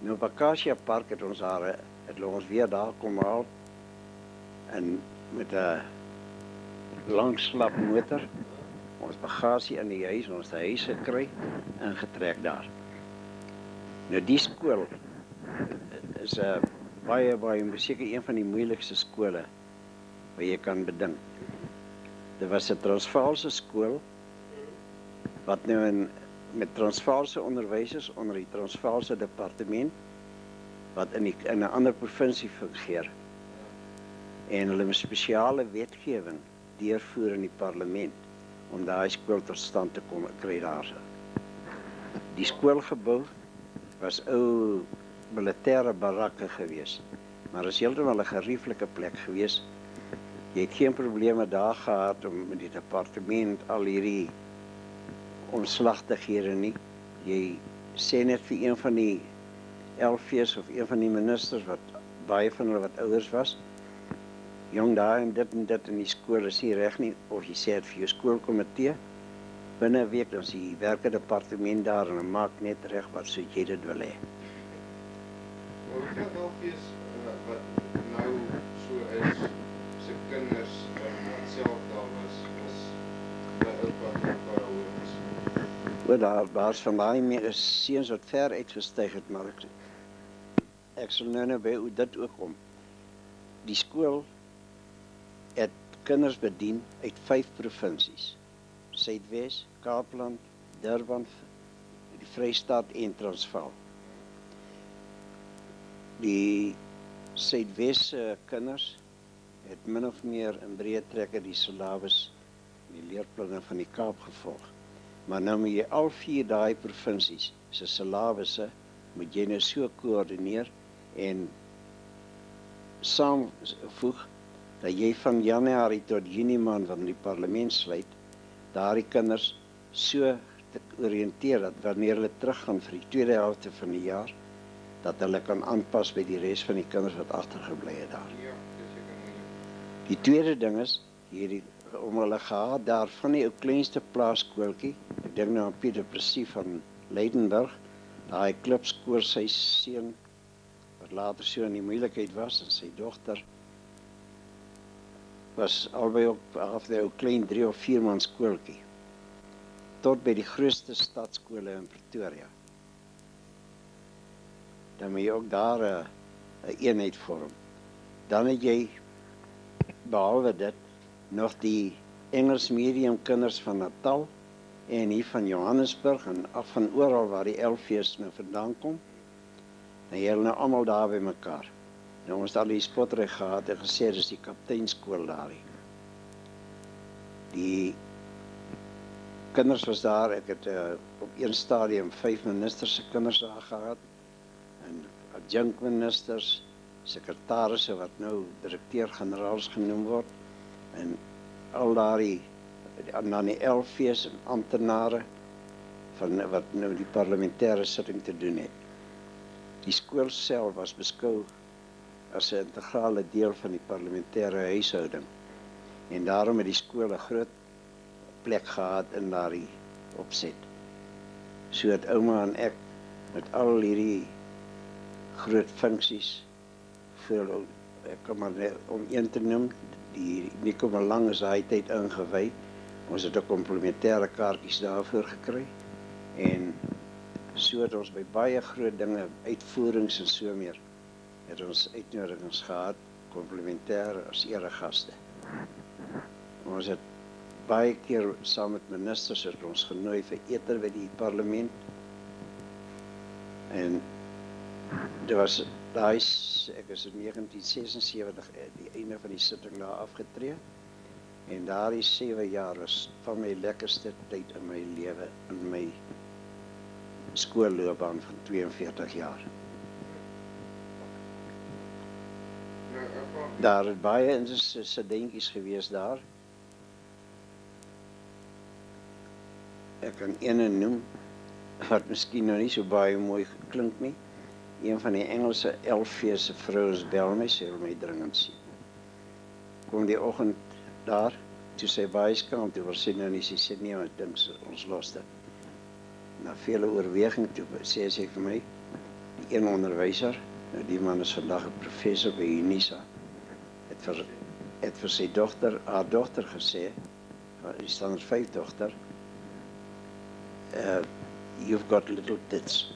Nou op Acacia Park het ons weer daar kom haal en met 'n lang slap motor ons bagasie in die huis, ons het 'n huis gekry en getrek daar. Nou die skool is baie seker een van die moeilikste skole wat jy kan bedink. Dit was 'n Transvaalse skool wat nou met Transvaalse onderwysers onder die Transvaalse departement wat in 'n ander provinsie fungeer. En hulle 'n spesiale wetgewing deurvoer in die parlement om daai skool tot stand te kom kry daar. Die skoolgebou was ou militêre barakke gewees, maar is heeltemal 'n gerieflike plek gewees. Jy het geen probleme daar gehad om met die departement al hierdie omslagtighede nie. Jy sê net vir een van die LV's of een van die ministers, wat baie van hulle wat ouers was, jong daar en dit in die skool is nie reg nie, of jy sê het vir jou skoolkomitee, binne 'n week dan is die werkedepartement daar en maak net reg wat so jy dit wil hê. Maar hoeveel LV's wat nou so is, se kinders wat self daar was by oupa Daar's van daai meer seuns wat ver uitgestyg het, maar ek sal nou by hoe dit ook kom. Die skool het kinders bedien uit 5 provinsies. Suidwes, Kaapland, Durban, die Vrystaat en Transvaal. Die Suidwesse kinders het min of meer in breë trekke die syllabus, die leerplanne van die Kaap gevolg. Maar nou moet jy al 4 daai provinsies se syllabusse moet jy nou so koördineer en saamvoeg dat jy van Januarie tot Junie maand wanneer die parlement sluit, daardie kinders so te oriënteer dat wanneer hulle teruggaan vir die tweede helfte van die jaar, dat hulle kan aanpas by die res van die kinders wat agtergebly het daar. Ja, dis seker moeilik. Die tweede ding is hierdie om hulle gehad daar van die ou kleinste plaaskooltjie, ek dink nou aan Pieter Precies van Leidenburg, daai klipskoor sy seun wat later so in die moeilikheid was en sy dogter was albei op die ou klein 3 of 4 man skooltjie tot by die grootste stadskole in Pretoria. Dan moet jy ook daar 'n eenheid vorm. Dan het jy behalwe dit nog die Engels medium kinders van Natal en hier van Johannesburg en af van oral waar die LV's nou vandaan kom. En jy nou almal daar by mekaar. Nou ons het al die spottery gehad en gesê dis die kapteinskool daar. Die kinders was daar, ek het op een stadium 5 ministers se kinders daar gehad en adjunkministers, sekretarisse wat nou direkteur-generaals genoem word En al daardie, dan die LV's en amptenare van wat nou die parlementêre sitting te doen het. Die skool self was beskou as 'n integrale deel van die parlementêre huishouding. En daarom het die skool 'n groot plek gehad in daardie opset. So het ouma en ek met al hierdie groot funksies vir, ek kan maar net om een te noem, die Nico Malang is daai tyd ingewy. Ons het 'n komplementêre kaartjies daarvoor gekry. En so het ons by baie groot dinge, uitvoerings en so meer, het ons uitnodigings gehad, komplementêre as eregaste. Ons het baie keer saam met ministers het ons genooi vir ete by die parlement. En dit was daai, ek is in 1976 die einde van die sitting daar afgetree. En daardie 7 jaar was van my lekkerste tyd in my lewe, in my skoolloopbaan van 42 jaar. Daar het baie insidentjies gewees daar. Ek kan ene noem, wat miskien nou nie so baie mooi klink nie. Een van die Engelse LV's vrouens bel my, sy wil my dringend sien. Kom die oggend daar, toe sy baie skaam, toe wil sy nou nie, sy sê nee, ek dink ons los dit. Na vele oorweging toe sê sy vir my, die een onderwyser, nou die man is vandag 'n professor by Unisa, het vir sy dogter, haar dogter gesê, die standaard 5 dogter, you've got little tits.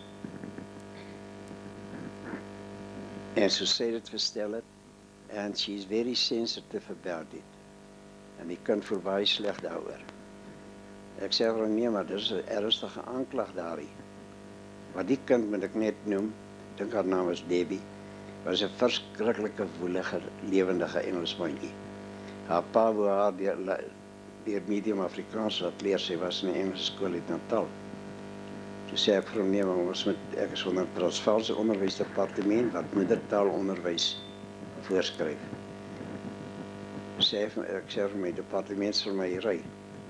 En so sê dit gestel het, and she's very sensitive about it. En die kind voel baie sleg daaroor. Ek sê vir hom, nee, maar dis 'n ernstige aanklag daarin. Maar die kind moet ek net noem, dink haar naam was Debbie, was 'n verskriklike woelige, lewendige Engelsmandjie. Haar pa wou haar deur medium Afrikaans laat leer, sy was in 'n Engelse skool in Natal. Toe sê ek vir hom, nee, maar ek is onder Transvaalse onderwysdepartement wat moedertaalonderwys voorskryf. Ek sê vir my departement sal my ry.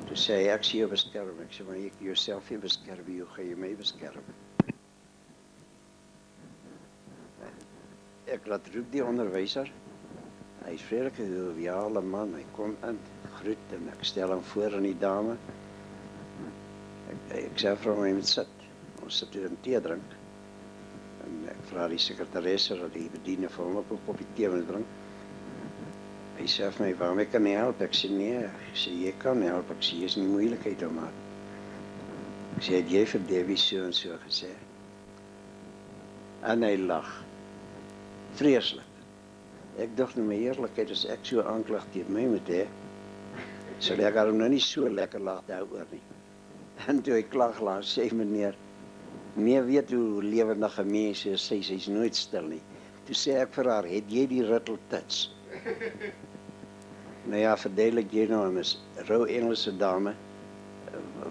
Toe sê hy, ek sien jou beskerm. Ek sê, maar jy jouself nie beskerm, hoe gaan jy my beskerm? Ek laat roep die onderwyser. Hy is vredelike joviale man, hy kom in, groet en ek stel hom voor aan die dame. Ek sê vir hom, hy moet sit. Ons sit hier en tee drink. En ek vra die sekretaresse dat die bediene vir hom op 'n koppie tee wil bring. Hy sê vir my, waarom ek kan nie help? Ek sê, nee, ek sê, jy kan help. Ek sê, jy is nie moeilikheid om maar. Ek sê, het jy vir Debbie so en so gesê? En hy lag. Vreeslik. Ek dink nou my eerlikheid, as ek so aanklag teen my moet hê, sal ek hom nou nie so lekker laat daaroor nie. En toe hy klag laat, sê meneer, nee, weet hoe lewendige mense is, sy's nooit stil nie. Toe sê ek vir haar, het jy die ritteltits? Nou ja, verduidelik jy nou aan 'n rou Engelse dame,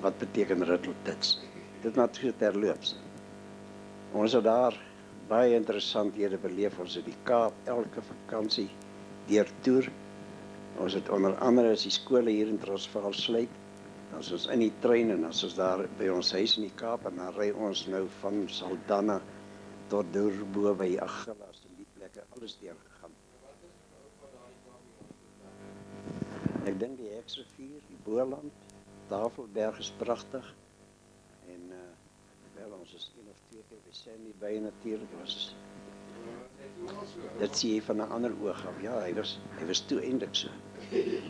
wat beteken ritteltits? Dit maar so terloops. Ons het daar baie interessanthede beleef. Ons het die Kaap elke vakansie deur toer. Ons het onder andere as die skole hier in Transvaal sluit, dan is ons in die trein en as ons daar by ons huis in die Kaap en dan ry ons nou van Saldanha tot Durbo by Agulhas en die plekke alles deurgegaan. Ek dink die Heksrivier, die Boland, Tafelberg is pragtig. En wel, ons is 1 of 2 keer by Sandy Bay natuurlik. Dit sien jy van 'n ander oog af. Ja, hy was toe eintlik so. Dit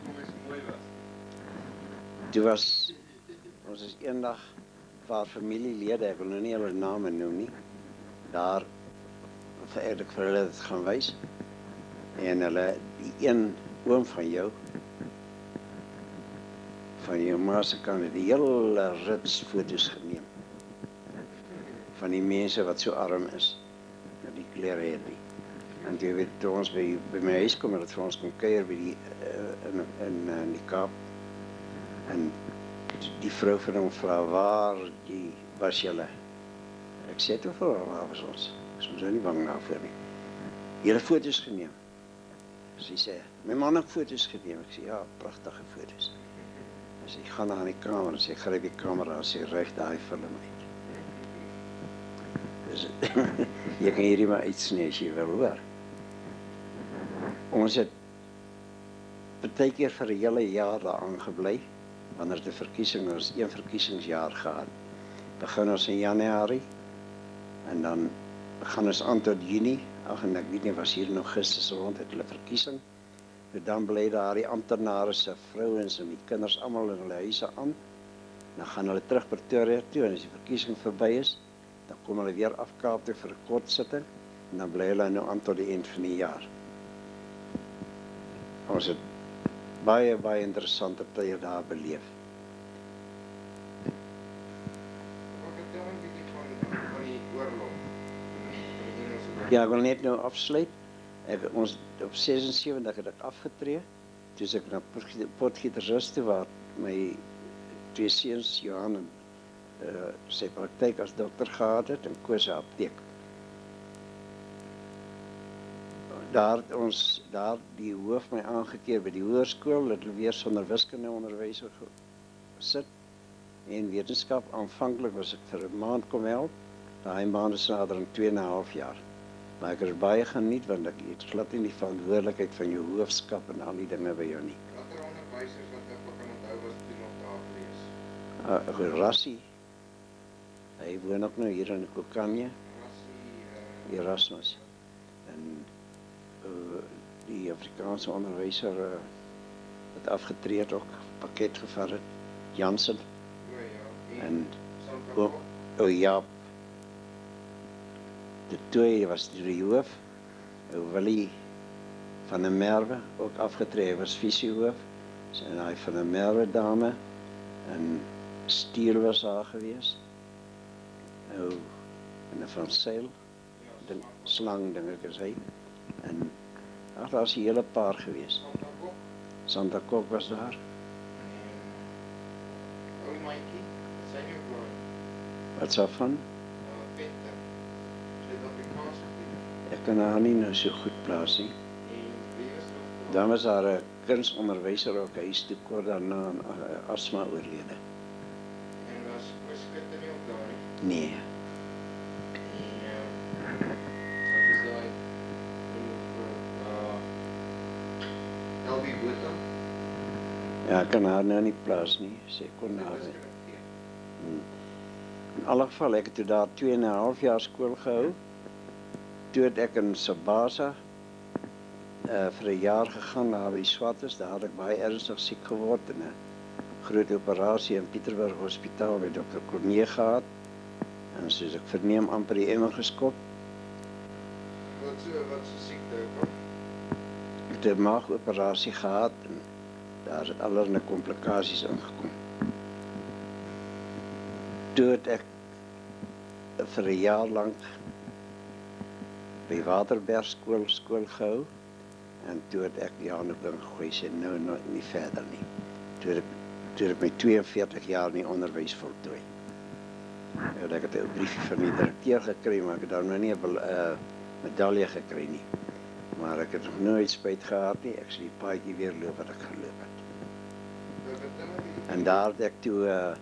kom so mooi was. Toe was, ons is eendag vir familielede, ek wil nou nie hulle name noem nie, daar ek vir hulle dit gaan wys. En hulle, die een oom van jou ma se kant het die hele rits foto's geneem van die mense wat so arm is, dat die klere het nie. En jy weet, toe ons by my huis kom, het vir ons kom kuier by die, in die Kaap, en die vrou van hom vra, waar was julle? Ek sê toe vir haar, waar was ons? Ek is ons nou nie bang daarvoor nie. Julle foto's geneem. Sy sê, my man het foto's geneem. Ek sê, ja, pragtige foto's. En sy gaan na die kamer en sy gryp die kamera en sy reg daai film uit. Dus, jy kan hierdie maar uitsnee as jy wil hoor. Ons het partykeer vir 'n hele jaar daar aangebly, wanneer die verkiesing ons 1 verkiesingsjaar gehad. Begin ons in Januarie en dan gaan ons aan tot Junie. Ag, en ek weet nie, was hier in Augustus rond het hulle verkiesing. En dan bly daar die amptenare se vrouens en die kinders almal in hulle huise aan. Dan gaan hulle terug Pretoria toe en as die verkiesing verby is, dan kom hulle weer af Kaap toe vir 'n kort sitting en dan bly hulle nou aan tot die eind van die jaar. Ons het baie interessante tye daar beleef. Ja, ek wil net nou afsluit. Ons op 76 het ek afgetree. Toe is ek na Potgietersrus toe waar my 2 seuns Johan en sy praktyk as dokter gehad het en Koos se apteek. Daar die hoof my aangekeer by die hoërskool, dat hulle weer sonder wiskundeonderwyser gesit en wetenskap. Aanvanklik was ek vir 'n maand kom help. Daai maand is nader aan 2,5 jaar. Maar ek het baie geniet want ek het glad nie die verantwoordelikheid van jou hoofskap en al die dinge by jou nie. Watter onderwysers wat ek kan onthou was toe nog daar gewees? Rassie. Hy woon ook nou hier in Kokanje. Rassie, Erasmus. En die Afrikaanse onderwyser wat afgetree het ook pakket gevat het, Jansen. ja. En Sandra Kok? Ja. De 2 was die hoof. Willie van der Merwe, ook afgetree, was visiehoof. En hy van der Merwe dame. En Stier was daar gewees. En van Seil. Slang, dink ek is hy. En ag, daar is 'n hele paar gewees. Sandra Kok? Sandra Kok was daar. Ou maatjie, wat sê jy oor? Wat sou van? Venter. Suid-Afrikaans gedoen. Ek kan haar nie nou so goed plaas nie. En wie was nog? Dan was daar 'n kunstonderwyser ook huis toe kort daarna aan asma oorlede. En was Skutte nie ook daar nie? Nee. Wat is daai? Elbie Botha? Ja, ek kan haar nou nie plaas nie. Sy kon haar. In alle geval, ek het toe daar 2,5 jaar skool gehou. Toe het ek in Sabasa vir 'n jaar gegaan daar by die Swartes. Daar het ek baie ernstig siek geword en 'n groot operasie in Pieterburg Hospitaal by Dr. Cornee gehad. En soos ek verneem amper die emmer geskop. Wat so siekte ook? Ek het 'n maagoperasie gehad en daar het allerlei komplikasies ingekom. Toe het ek vir 'n jaar lank by Waterberg skool gehou en toe het ek Johannesburg gegooi sê nou nie verder nie. Toe het ek my 42 jaar in die onderwys voltooi. Ek het 'n briefie van die direkteur gekry, maar ek het dan nou nie 'n medalje gekry nie. Maar ek het nog nooit spyt gehad nie. Ek sal die paadjie weer loop wat ek geloop het. En daar het ek toe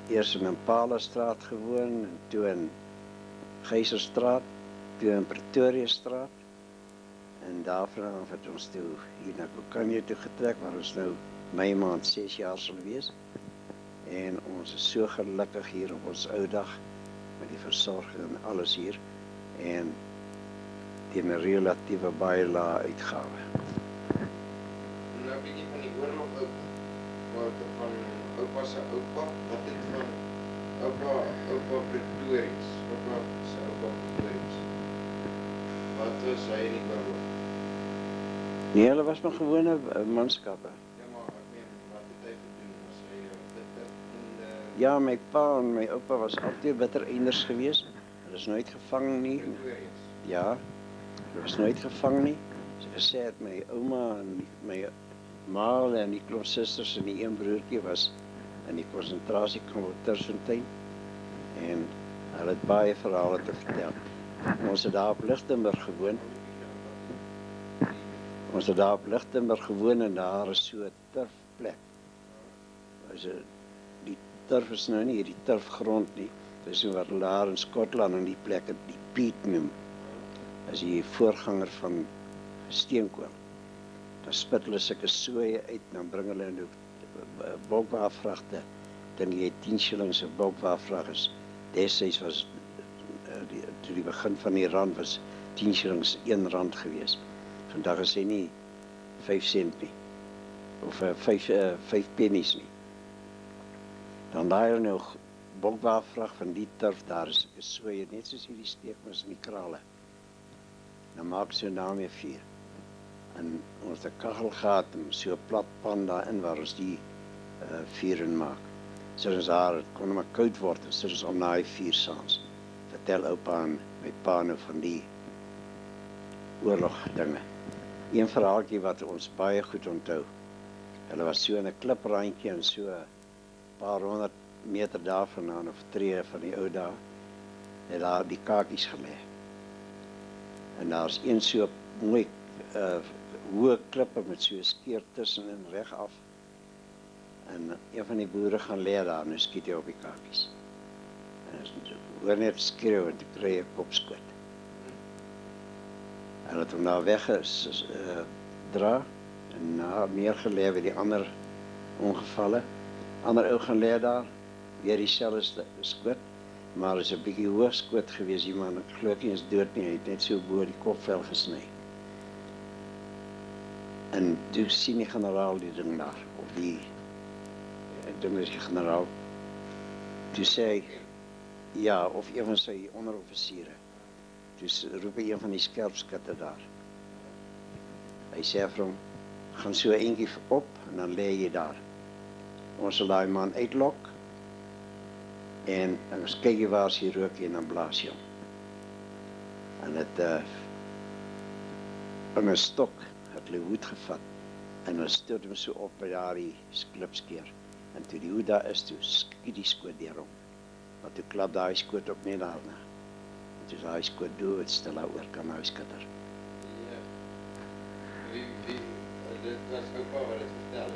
eers in Impalastraat gewoon en toe in Geyserstraat, toe in Pretoriastraat. En daarvan het ons toe hier na Kokanje toe getrek waar ons nou Mei maand 6 jaar sal wees. En ons is so gelukkig hier op ons ou dag met die versorging en alles hier en teen 'n relatiewe baie lae uitgawe. Nou 'n bietjie van die oorlog ook. Wat van oupa se oupa, wat het van oupa Pretorius, oupa se oupa Pretorius. Wat was hy in die oorlog? Nee, hulle was maar gewone manskappe. Ja, maar ek meen, wat het hy gedoen? Was hy bitter in Ja, my pa en my oupa was altyd bittereinders geweest. Hulle is nooit gevang nie. Pretorius? Ja, hulle was nooit gevang nie. Sy gesê het my ouma en my ma en die klomp susters en die een broertjie was in die konsentrasiekamp op Terfontein. En hulle het baie verhale te vertel. Ons het daar op Lichtenburg gewoon. Ons het daar op Lichtenburg gewoon en daar is so 'n turfplek. Die turf is nou nie hierdie turfgrond nie. Dit is wat daar in Skotland in die plek die peat noem. As die voorganger van steenkool. Dan spit hulle sulke soeie uit, dan bring hulle nou bulkwaarvragte. Dan jy 10 shillings 'n bulkwaarvrag is. Destyds was toe die begin van die rand was 10 shillings R1 gewees. Vandag is hy nie 5 sent nie. Of 5 pennies nie. Dan daai nou bulkwaarvrag van die turf daar is soeie, net soos hierdie steekmes in die krale. Dan maak so daarmee vuur. En ons het 'n kachel gehad en so 'n plat pan daarin waar ons die vuur in maak. So ons daar, het kon maar koud word, en so ons om na die vuur saans. Vertel oupa en my pa nou van die oorlog dinge. Een verhaaltjie wat ons baie goed onthou. Hulle was so in 'n kliprandjie en so 'n paar 100 meter daarvandaan of tree van die ou dae, het daar die kakies gelê. En daar's een so mooi hoë klippe met so 'n skeer tussenin reg af. En een van die boere gaan lê daar en skiet hy op die kakies. En hoor net skreeu en toe kry hy 'n kopskoot. En het hom daar weggedra en neergelê by die ander ongevalle. Ander ou gaan lê daar, weer dieselfde skoot, maar is 'n bietjie hoë skoot gewees, die man, ek glo nie is dood nie, hy het net so bo die kopvel gesny. En toe sien die generaal die ding daar, of die ding is die generaal. Toe sê hy, ja, of een van sy onderoffisiere. Toe roep hy een van die skerpskutte daar. Hy sê vir hom, gaan so eentjie op en dan lê jy daar. Ons sal daai man uitlok en ons kyk jy waar sy rook en dan blaas jy hom. En het in 'n stok het hulle hoed gevat en hulle stoot hom so op by daardie klipskeer. En toe die hoed daar is, toe skiet die skoot deur hom. Maar toe klap daai skoot op net daarna. En toe is daai skoot dood stil daar oor kan hy skitter. Ja. Dit was oupa wat dit vertel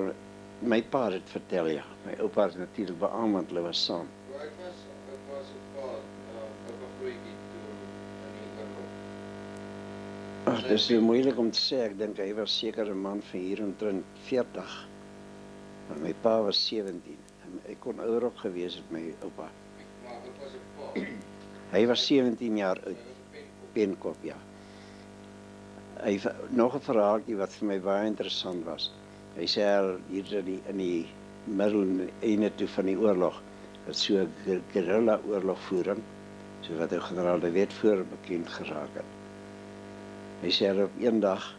het. My pa het vertel, ja. My oupa is natuurlik beamoed, want hulle was saam. Hoe oud was oupa se pa, oupa Grootjie toe in die oorlog? Dit is so moeilik om te sê, ek dink hy was seker 'n man van hier omtrent 40. Maar my pa was 17. En ek kon ouer op gewees het my oupa. Maar oupa se pa, Hy was 17 jaar oud, hy was 'n penkop, ja. Hy nog 'n verhaaltjie wat vir my baie interessant was. Hy sê hier in die middel einde toe van die oorlog, dat so 'n guerrilla oorlogvoering, so wat 'n generaal de Wet voor bekend geraak het. Hy sê op een dag,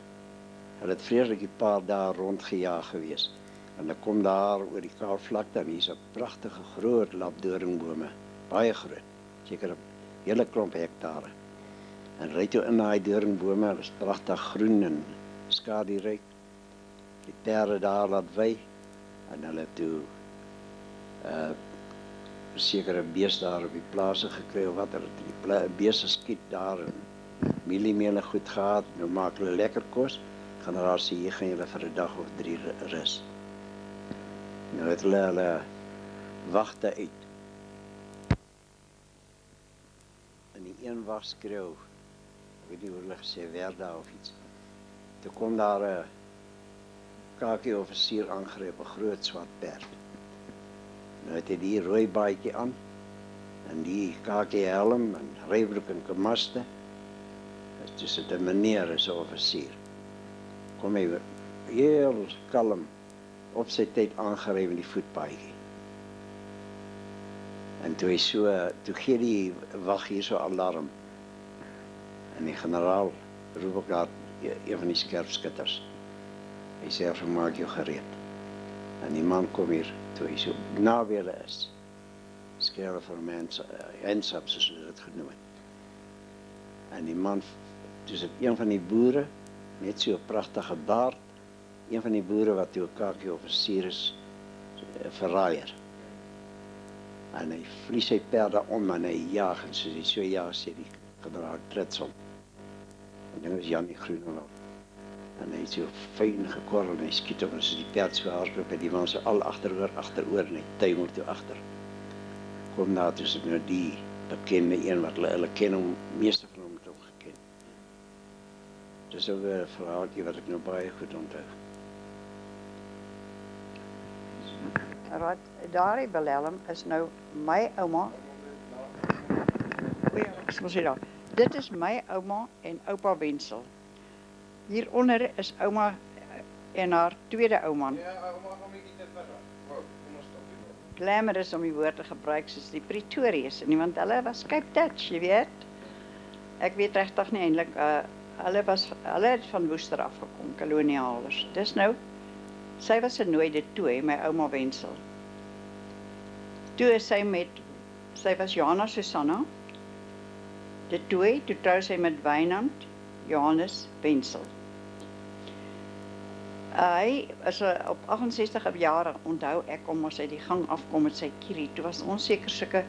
hulle het vreeslik 'n paar dae rondgejaag gewees. En dan kom daar oor die Kaalvlakte en hier's 'n pragtige groot labdoringbome, baie groot, seker 'n hele klomp hektare. En ry toe in daai doringbome, hulle is pragtig groen en skaduryk. Die perde daar laat wy en hulle toe sekere bees daar op die plase gekry of wat, hulle die beeste skiet daar en mieliemele goed gehad, nou maak hulle lekker kos, generaal sê, hier gaan julle vir 'n dag of 3 rus. Nou het hulle wagte uit. En die een wag skreeu, ek weet nie hoe hulle gesê, Werda of iets. Toe kom daar 'n kakie offisier aangryp, 'n groot swart perd. Nou het hy die rooi baadjie aan, en die kakie helm, en rybroek en kamaste. Toe sit 'n meneer, is 'n offisier. Kom hy heel kalm, op sy tyd aangery in die voetpaadjie. En toe gee die wag hier so alarm. En die generaal roep ook daar een van die skerpskutters. Hy sê vir hom, maak jou gereed. En die man kom hier, toe hy so naby hulle is. Skree vir mense, hands up, soos hulle dit genoem het. En die man, toe is een van die boere, net so 'n pragtige baard, een van die boere wat toe 'n kakie offisier is, verraaier. En hy vlies sy perde om en hy jaag, en soos hy so jaag, sê die generaal trits om. En ding is Janie Groenewald. En hy het so fyn gekorrel en hy skiet hom en so die perd so hardloop en die man so al agteroor en hy tuimel toe agter. Kom na toe is dit nou die bekende een wat hulle ken hom, meeste van hom het hom geken. Dis ook 'n verhaaltjie wat ek nou baie goed onthou. Right, daardie Belelm is nou my ouma. O ja, ek sal sê daar. Dit is my ouma en oupa Wensel. Hieronder is ouma en haar tweede ouma. Ja, ouma gaan 'n bietjie te ver. Wou, kom ons stop hier. Glamorous om die woord te gebruik soos die Pretoriërs, en want hulle was Cape Dutch, jy weet. Ek weet regtig nie eintlik hulle het van Woester afgekom, kolonialers. Dis nou sy was 'n nooide toe, my ouma Wensel. Toe is sy was Johanna Susanna. De toe trou sy met Wynand Johannes Wensel. Hy is op 68 jaar, onthou ek kom as hy die gang afkom met sy kierie. Toe was ons seker sulke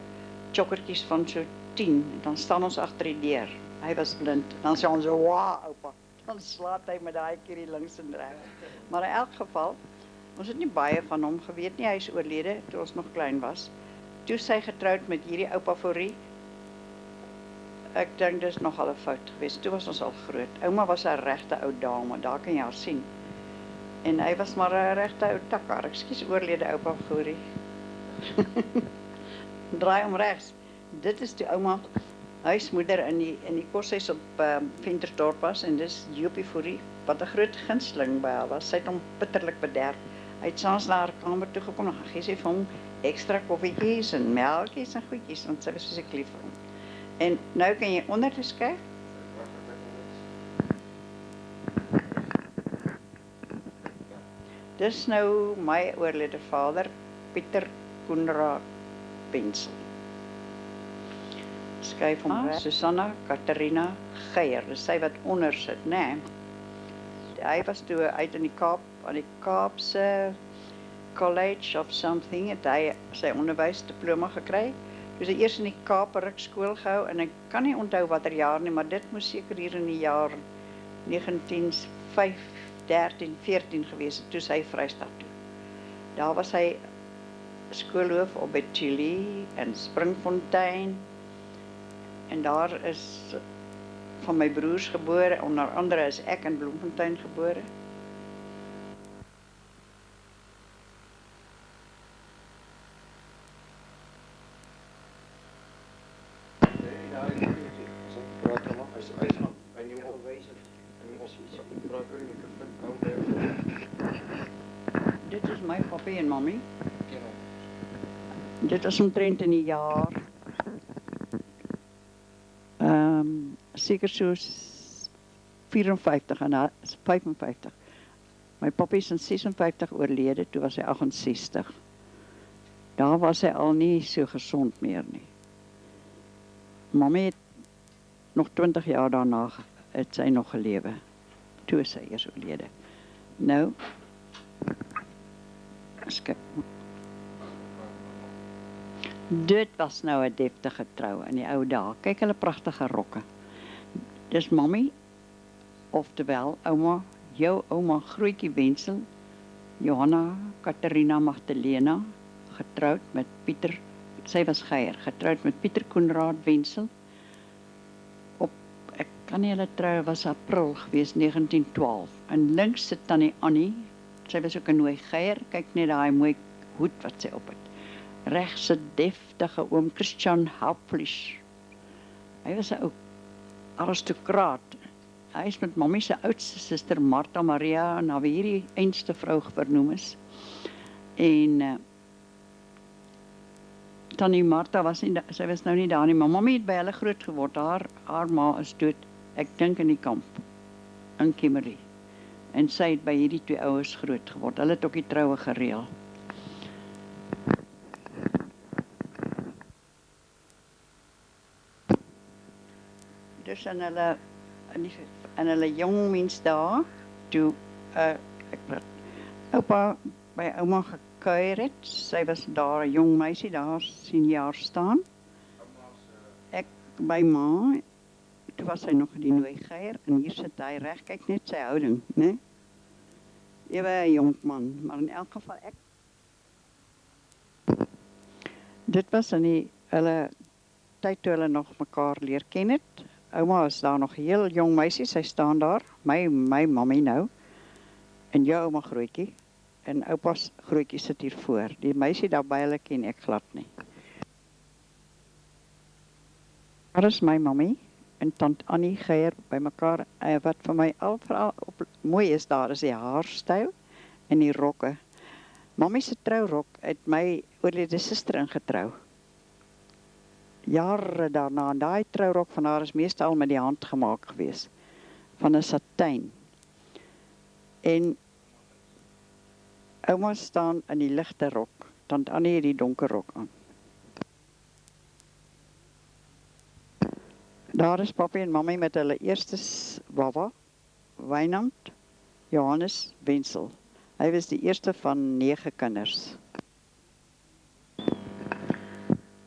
chokkertjies van so 10, dan staan ons agter die deur. Hy was blind, dan sê ons so, "Wow, oupa." Dan slaat hy met daai kierie links en reg. Maar in elk geval, ons het nie baie van hom geweet nie, hy is oorlede toe ons nog klein was. Toe sy getroud met hierdie oupa Fourie. Ek dink dis nogal 'n fout geweest. Toe was ons al groot. Ouma was 'n regte ou dame, daar kan jy haar sien. En hy was maar 'n regte ou takkar. Ekskuus, oorlede oupa Fourie. Draai om regs. Dit is die ouma huismoeder in die koshuis op Ventersdorp was, en dis Jopie Fourie wat 'n groot gunsteling by haar was. Sy het hom bitterlik bederf. Hy het saans na haar kamer toe gekom en gegee sy vir hom ekstra koffietjies en melktjies en goedjies, want sy was so lief vir hom. En nou kan jy onder te skuif. Dis nou my oorlede vader, Pieter Koenraad Wensel. Skuif hom reg. Susanna Katarina Geier, dis sy wat onder sit, né? Hy was toe uit in die Kaap, aan die Kaapse College of something, het hy sy onderwysdiploma gekry. Dus hy eers in die Kaap Rukskool gehou, en ek kan nie onthou watter jaar nie, maar dit moes seker hier in die jaar 1913, 14 gewees het, toe sy Vrystaat toe. Daar was hy skoolhoof op Chili en Springfontein, en daar is van my broers gebore, onder andere is ek in Bloemfontein gebore. Dit is my papi en mami. Dit is omtrent in die jaar seker so 54 en 55. My papi is in 56 oorlede, toe was hy 68. Daar was hy al nie so gesond meer nie. Mami het nog 20 jaar daarna het sy nog gelewe. Toe is sy eers oorlede. Nou, skip. Dit was nou 'n deftige trou in die ou dae. Kyk hulle pragtige rokke. Dis mami, oftewel ouma, jou ouma Grootjie Wensel, Johanna Katarina Magdalena, getroud met Pieter, sy was Geier, getroud met Pieter Koenraad Wensel. Op, ek kan nie hulle trou, was April gewees, 1912. En links sit tannie Annie, sy was ook 'n nooi Geier, kyk net daai mooi hoed wat sy op het. Regs se deftige oom Christian Hauptlich. Hy was 'n ou aristokraat. Hy is met mami se oudste suster Martha Maria, na wie hierdie einste vrou vernoem is. En tannie Martha was nie, sy was nou nie daar nie, maar mami het by hulle groot geword. Haar ma is dood, ek dink in die kamp, in Kimberley. En sy het by hierdie twee ouers groot geword. Hulle het ook die troue gereël. Dus in hulle jong mens daar, toe ek oupa by ouma gekuier het. Sy was daar 'n jong meisie, daar sien jaar staan. Ek by ma, toe was hy nog die Nooigeier en hier sit hy reg, kyk net sy houding, né? Ewe 'n jong man, maar in elk geval dit was in die hulle tyd toe hulle nog mekaar leer ken het. Ouma is daar nog 'n heel jong meisie, sy staan daar, my mammie nou, en jou ouma grootjie, en oupa's grootjie sit hier voor. Die meisie daar by hulle ken ek glad nie. Daar is my mammie en tant Annie Geier by mekaar, wat vir my veral mooi is daar, is die haarstyl en die rokke. Mammie se trourok het my oorlede suster ingetrou. Jare daarna, en daai trourok van haar is meestal met die hand gemaak gewees, van 'n satijn. En ouma staan in die ligte rok, tant Annie het die donker rok aan. Daar is papi en mammie met hulle eerste baba, Wynand Johannes Wenzel. Hy was die eerste van 9 kinders.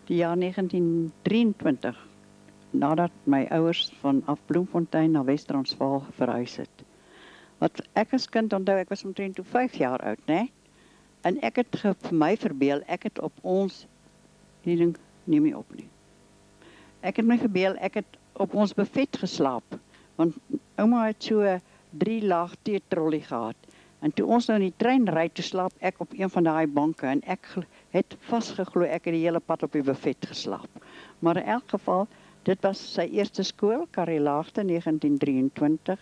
Die jaar 1923, nadat my ouers vanaf Bloemfontein na Wes-Transvaal verhuis het. Wat ek as kind onthou, ek was omtrent toe 5 jaar oud, né? En ek het vir my verbeel, ek het op ons, die ding neem nie op nie. Ek het my verbeel, ek het op ons buffet geslaap, want ouma het so 'n 3-laag teetrollie gehad. En toe ons nou in die trein ry, toe slaap ek op een van daai banke en ek het vasgeglo ek het die hele pad op die buffet geslaap. Maar in elk geval, dit was sy eerste skool, Karrielaagte 1923.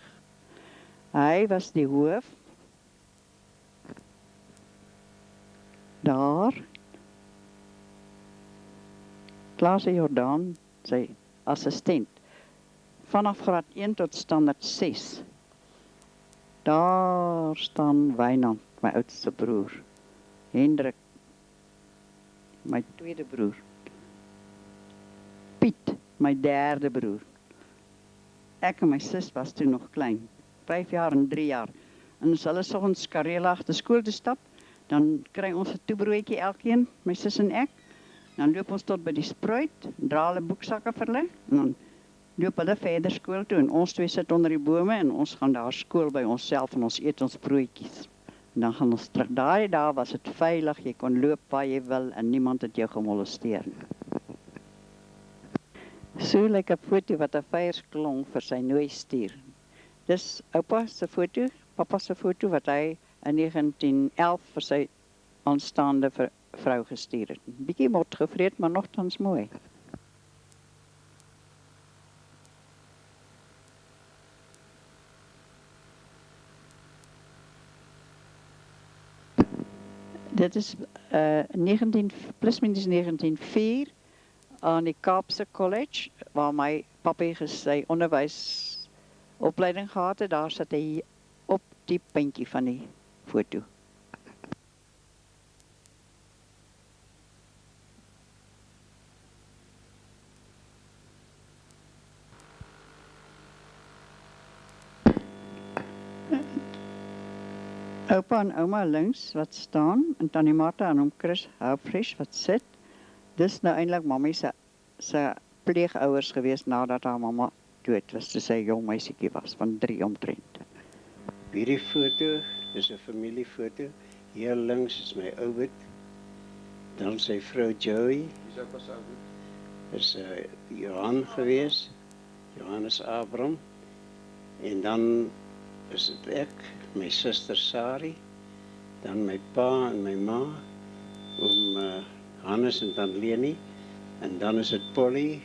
Hy was die hoof. Daar. Klaas Jordaan, sy assistent. Vanaf graad 1 tot standaard 6. Daar staan Wynand, my oudste broer. Hendrik, my tweede broer. Piet, my derde broer. Ek en my sus was toe nog klein, 5 jaar en 3 jaar. En as hulle soggens Karrielaagte skool toe stap, dan kry ons 'n toebroodjie elkeen, my sus en ek. Dan loop ons tot by die spruit, dra hulle boeksakke vir hulle, en dan loop hulle verder skool toe en ons twee sit onder die bome en ons gaan daar skool by onsself en ons eet ons broodjies. En dan gaan ons terug. Daai dae was dit veilig, jy kon loop waar jy wil en niemand het jou gemolesteer nie. So lyk 'n foto wat 'n veiersklong vir sy nooi stuur. Dis oupa se foto, pappa se foto wat hy in 1911 vir sy aanstaande vrou gestuur het. Bietjie mot gevreet, maar nogtans mooi. Dit is 19 plus minus 1904 aan die Kaapse College, waar my papi sy onderwysopleiding gehad het. Daar sit hy op die puntjie van die foto. Oupa en ouma links wat staan, en tannie Martha en oom Chris Houfresh wat sit. Dis nou eintlik mammie se pleegouers gewees nadat haar mamma dood was, toe sy 'n jong meisietjie was van 3 omtrent. Hierdie foto is 'n familiefoto. Hier links is my ouwit. Dan sy vrou Joey. Dis ook as ouwit. Is Johan gewees, Johannes Abram. En dan is dit ek, my suster Sari, dan my pa en my ma, oom Hannes en dan Leni, en dan is dit Polly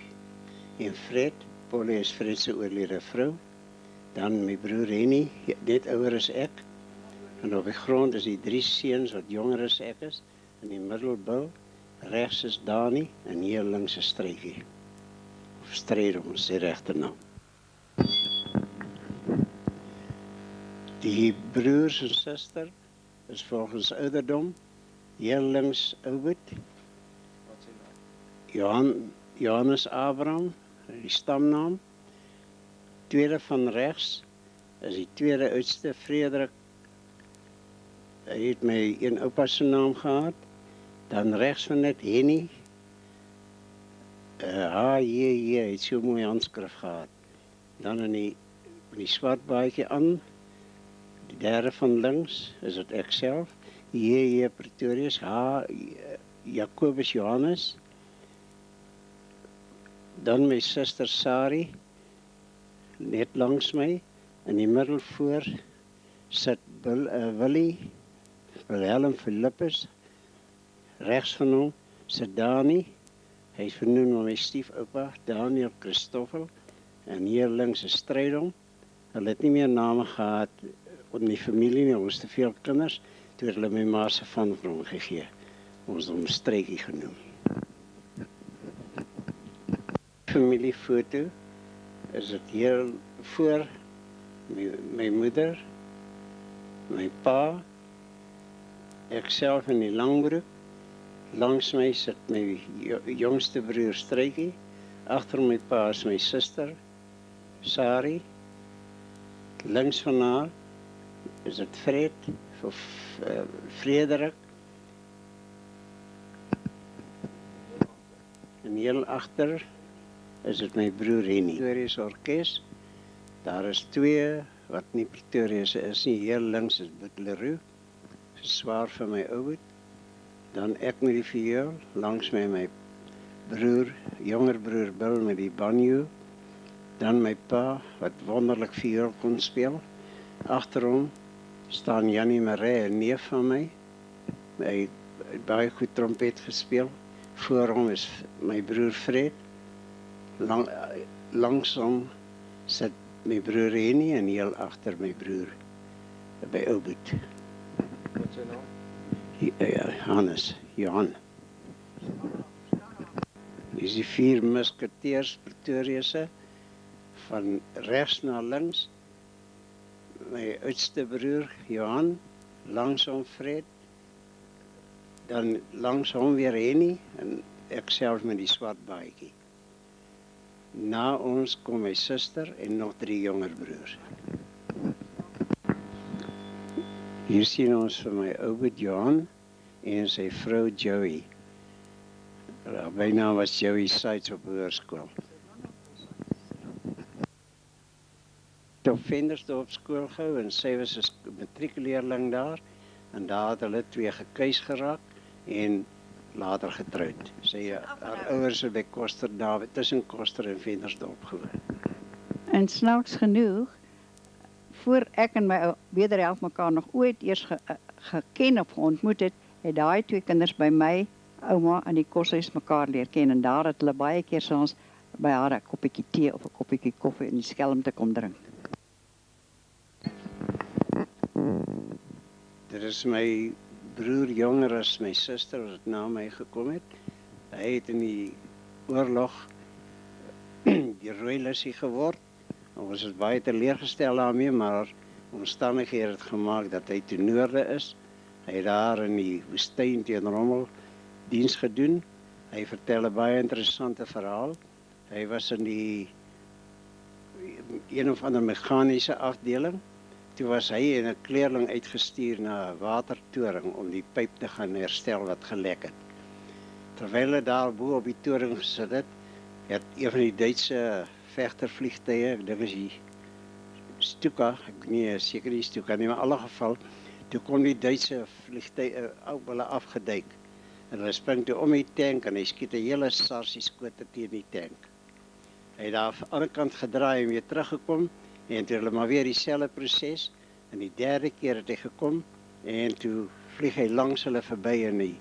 en Fred. Polly is Fred se oorlede vrou. Dan my broer Henny, net ouer as ek. En op die grond is die 3 seuns wat jonger as ek is, in die middel Bill, regs is Dani en hier links is Stryfie. Of Stryd om sy regte naam. Die broers en suster is volgens ouderdom, hier links Oud, Johannes Abraham, die stamnaam. Tweede van rechts is die tweede oudste, Frederik. Hy het my een oupa se naam gehad. Dan rechts van net Henny. Hy het so mooi handskrif gehad. Dan in die swart baadjie aan, die derde van links, is dit ek self, J.J. Pretorius, H. Jacobus Johannes, dan my suster Sari, net langs my, in die middel voor sit Willie, Wilhelm Philippus, regs van hom sit Dani, hy is vernoem na my stiefoupa, Daniel Christoffel, en hier links is Strydom. Hulle het nie meer name gehad in die familie nie, ons te veel kinders, toe het hulle my ma se van hom gegee. Ons het hom Strykie genoem. Familiefoto is dit hier voor my moeder, my pa, ek self in die langbroek, langs my sit my jongste broer Strykie, agter my pa is my suster Sari, links van haar is dit Fred, of Frederik, en heel agter is dit my broer Henny. Pretorius Orkes, daar is twee wat nie Pretorius is nie, heel links is Boet Leroux, swaar van my ouboet, dan ek met die viool, langs my broer, jonger broer Bill met die banjo, dan my pa wat wonderlik viool kon speel, agter hom staan Jannie Marais, 'n neef van my, hy het baie goed trompet gespeel, voor hom is my broer Fred, langs hom sit my broer Henny en heel agter my broer by ouboet. Wat sy naam? Johan. Dis die 4 musketeers Pretoriëse, van regs na links, my oudste broer Johan, langs hom Fred, dan langs hom weer Henny, en ek self met die swart baadjie. Na ons kom my suster en nog 3 jonger broers. Hier sien ons vir my ouboet Johan en sy vrou Joey. Haar bynaam was Joey Sides op hoërskool. Op Ventersdorp skool gehou en sy was 'n matriekleerling daar en daar het hulle 2 gekuis geraak en later getroud. Sy haar ouers het by Koster daar tussen Koster en Ventersdorp gewoon. En snaaks genoeg, voor ek en my wederhelft mekaar nog ooit eers geken of ontmoet het, het daai 2 kinders by my ouma in die koshuis mekaar leer ken en daar het hulle baie keer soms by haar 'n koppietjie tee of 'n koppietjie koffie in die skelm te kom drink. Dit is my broer jonger as my suster wat na my gekom het. Hy het in die oorlog die rooilissie geword. Ons is baie teleurgestel daarmee, maar omstandighede het gemaak dat hy toe noorde is. Hy het daar in die woestyn teen Rommel diens gedoen. Hy vertel 'n baie interessante verhaal. Hy was in die een of ander meganiese afdeling. Toe was hy en 'n kleerling uitgestuur na 'n watertoring om die pyp te gaan herstel wat gelek het. Terwyl hulle daar bo op die toring gesit het, het een van die Duitse vegtervliegtuie, ek dink is die Stuka, ek nie seker die Stuka nie, maar in alle geval, toe kom die Duitse vliegtuie op hulle afgeduik. En hulle spring toe om die tank en hy skiet 'n hele sarsie skote teen die tank. Hy het daar aan die ander kant gedraai en weer teruggekom en toe hulle maar weer dieselfde proses. En die derde keer het hy gekom en toe vlieg hy langs hulle verby en die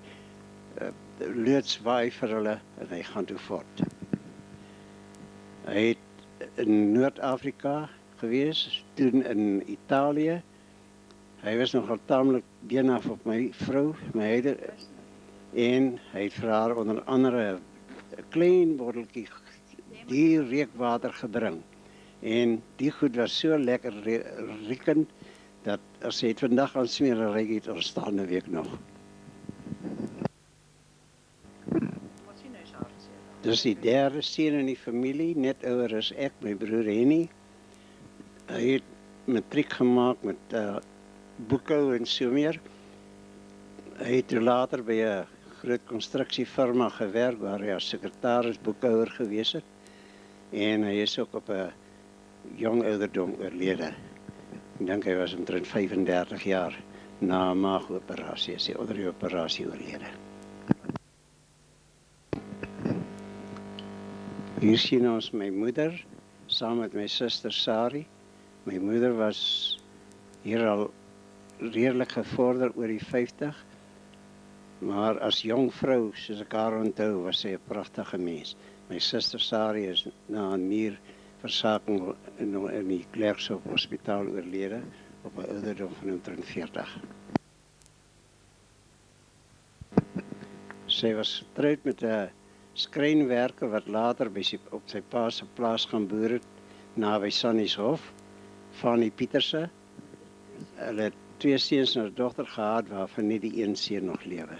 loods waai vir hulle en hy gaan toe voort. Hy het in Noord-Afrika gewees, toen in Italië. Hy was nogal taamlik beenaf op my vrou, my huidige, en hy het vir haar onder andere 'n klein botteltjie die reukwater gebring. En die goed was so lekker riekend, dat as jy het vandag aan smeer, ryk het aanstaande week nog. Dis die derde seun in die familie, net ouer as ek, my broer Henny. Hy het matriek gemaak met boekhou en so meer. Hy het later by 'n groot konstruksiefirma gewerk waar hy as sekretaris boekhouer gewees het. En hy is ook op 'n jong ouderdom oorlede. Ek dink hy was omtrent 35 jaar na 'n maagoperasie, is hy onder die operasie oorlede. Hier sien ons my moeder, saam met my suster Sari. My moeder was hier al redelik gevorder oor die 50, maar as jong vrou, soos ek haar onthou, was sy 'n pragtige mens. My suster Sari is na 'n nierversaking in die Klerksdorp Hospitaal oorlede op 'n ouderdom van omtrent 40. Sy was getroud met 'n skrynwerker wat later op sy pa se plaas gaan boer het, naby Sannieshof, Fanny Pieterse. Hulle het 2 seuns en 'n dogter gehad, waarvan net die een seun nog lewe.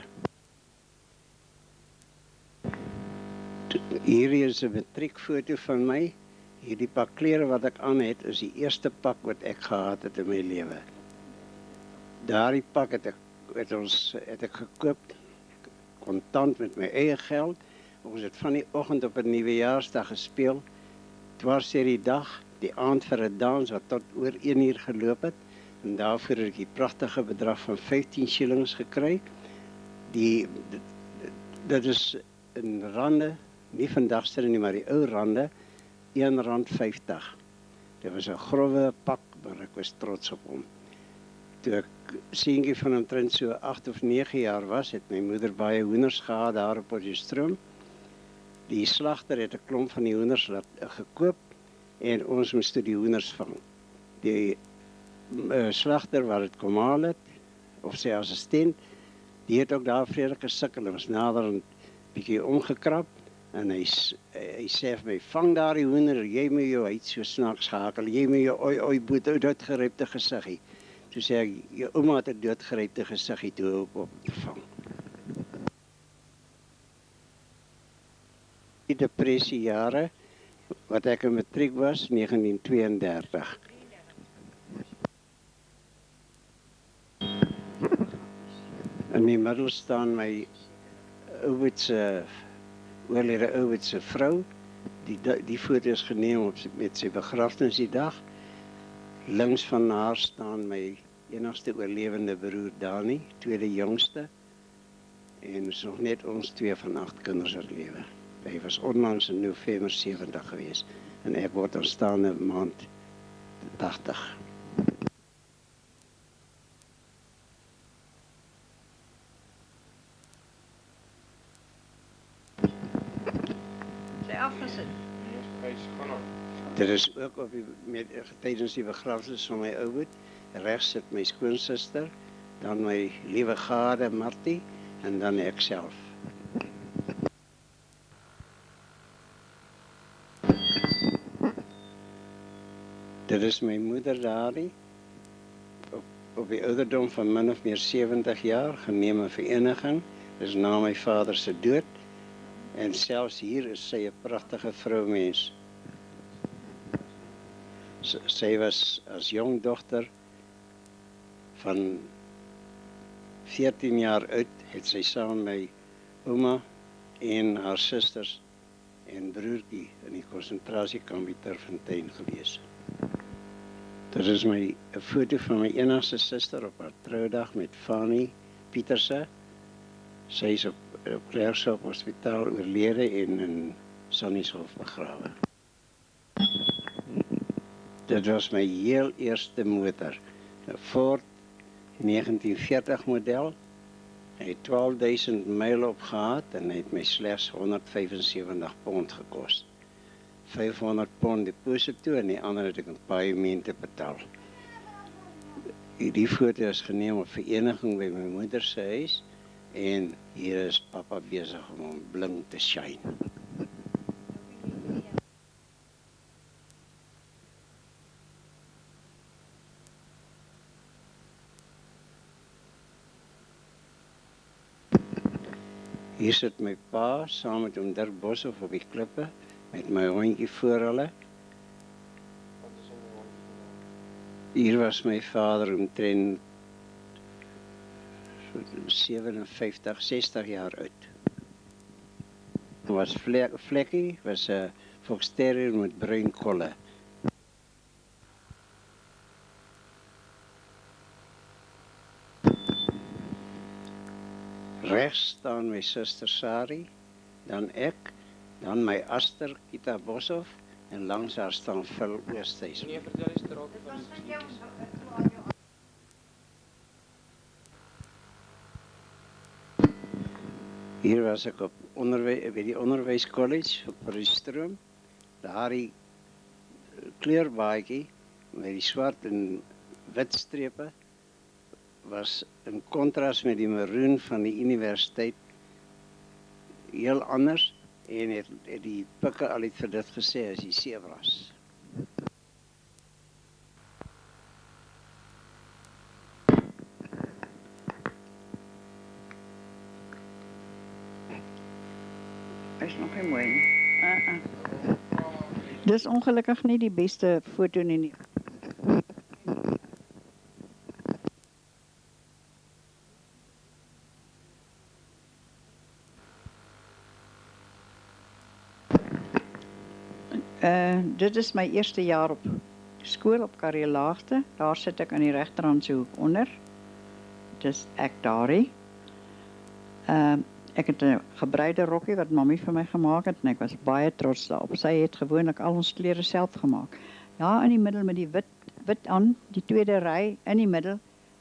Hier is 'n matriekfoto van my. Hierdie pak klere wat ek aan het, is die eerste pak wat ek gehad het in my lewe. Daardie pak het ek gekoop, kontant met my eie geld. Ons het van die oggend op 'n nuwejaarsdag gespeel, dwars deur die dag, die aand vir 'n dans wat tot oor 1 uur geloop het. En daarvoor het ek die pragtige bedrag van 15 shillings gekry. Dit is in rande, nie vandag se nie, maar die ou rande, R1.50. Dit was 'n grove pak, maar ek was trots op hom. Toe ek seentjie van omtrent so 8 of 9 jaar was, het my moeder baie hoenders gehad daar op Potchefstroom. Die slagter het 'n klomp van die hoenders gekoop en ons moes toe die hoenders vang. Die slagter wat dit kom haal het, of sy assistent, die het ook daar vredelik gesukkel en was nader 'n bietjie omgekrap. En hy sê vir my, vang daar die hoender, jy moet jou, hy het so snaaks gehakel, jy moet jou oi boet uit doodgerypte gesiggie. Toe sê ek, jou ouma het 'n doodgerypte gesiggie toe op te vang. Die depressiejare, wat ek in matriek was, 1932. In die middel staan my oorlede ouwit se vrou. Die foto is geneem met sy begrafnis die dag. Links van haar staan my enigste oorlewende broer Dani, tweede jongste. En is nog net ons 2 van 8 kinders oorlewe. Hy was onlangs in November 70 geweest en ek word aanstaande maand 80. Afgesit. Dit is ook tydens die begrafenis van my ouwit. Regs sit my skoonsister, dan my liewe gade Martie en dan ek self. Dit is my moeder daarin, op die ouderdom van min of meer 70 jaar, geneem 'n vereniging. Dit is na my vader se dood. En selfs hier is sy 'n pragtige vroumens. Sy was as jong dogter van 14 jaar oud, het sy saam met my ouma en haar susters en broertjie in die konsentrasiekamp Terfontein gewees. Dit is 'n foto van my enigste suster op haar troudag met Fanny Pieterse. Sy is op Klerksdorp Hospitaal oorlede en in Sannieshof begrawe. Dit was my heel eerste motor, 'n Ford 1940 model. Hy het 12.000 myl op gehad en hy het my slegs 175 pond gekos. 500 pond deposito toe en die ander het ek in paemente betaal. Die foto is geneem op vereniging by my moeder se huis. En hier is papa besig om hom blink te shine. Hier sit my pa saam met hom Dirk Boshoff op die klippe met my hondjie voor hulle. Hier was my vader omtrent 57, 60 jaar oud. Was Vlekkie, was 'n Fox Terrier met bruin kolle. Regs staan my suster Sari, dan ek, dan my Aster Kita Boshoff en langs haar staan Phil Oosthuizen. Nee, vertel eens terug van die Hier was ek op by die onderwyskollege op Prins-Stroom. Daardie kleurbaadjie met die swart en wit strepe was in kontras met die maroon van die universiteit heel anders en het die pikke al het vir dit gesê as die sebras. Is nog nie mooi nie. Dis ongelukkig nie die beste foto nie. Dit is my eerste jaar op skool op Karelaagte. Daar sit ek aan die regterhand se hoek onder. Dis ek daarie. Ek het 'n gebreide rokkie wat mammie vir my gemaak het en ek was baie trots daarop. Sy het gewoonlik al ons klere self gemaak. Ja, in die middel met die wit aan, die tweede ry in die middel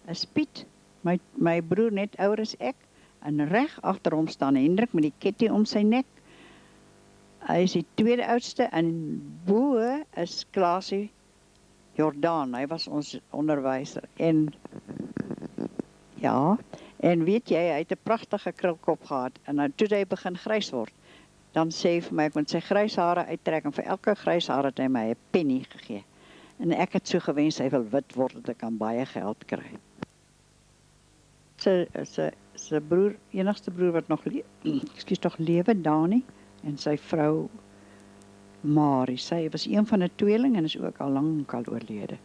is Piet, my broer net ouer as ek, en reg agter hom staan Hendrik met die ketting om sy nek. Hy is die tweede oudste en bo is Klaasie Jordaan. Hy was ons onderwyser en ja, en weet jy, hy het 'n pragtige krulkop gehad en toe hy begin grys word, dan sê hy vir my ek moet sy grys hare uittrek en vir elke grys haar het hy my 'n penny gegee. En ek het so gewens hy wil wit word dat ek kan baie geld kry. Sy broer, enigste broer wat nog lewe, Dani, en sy vrou Marie. Sy was een van 'n tweeling en is ook al lank al oorlede.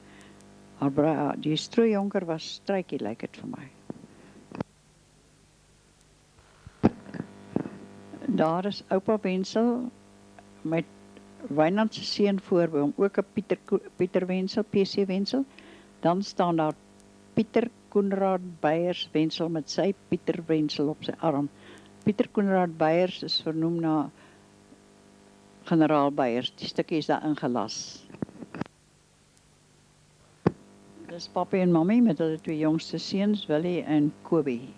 Haar die strooijonker was Struitjie, lyk dit vir my. Daar is oupa Wensel met Wynand se seun voor by hom, ook 'n Pieter Wensel, PC Wensel. Dan staan daar Pieter Koenraad Beyers Wensel met sy Pieter Wensel op sy arm. Pieter Koenraad Beyers is vernoem na generaal Beyers. Die stukkie is daar ingelas. Dis papi en mammy met hulle twee jongste seuns, Willie en Kobie.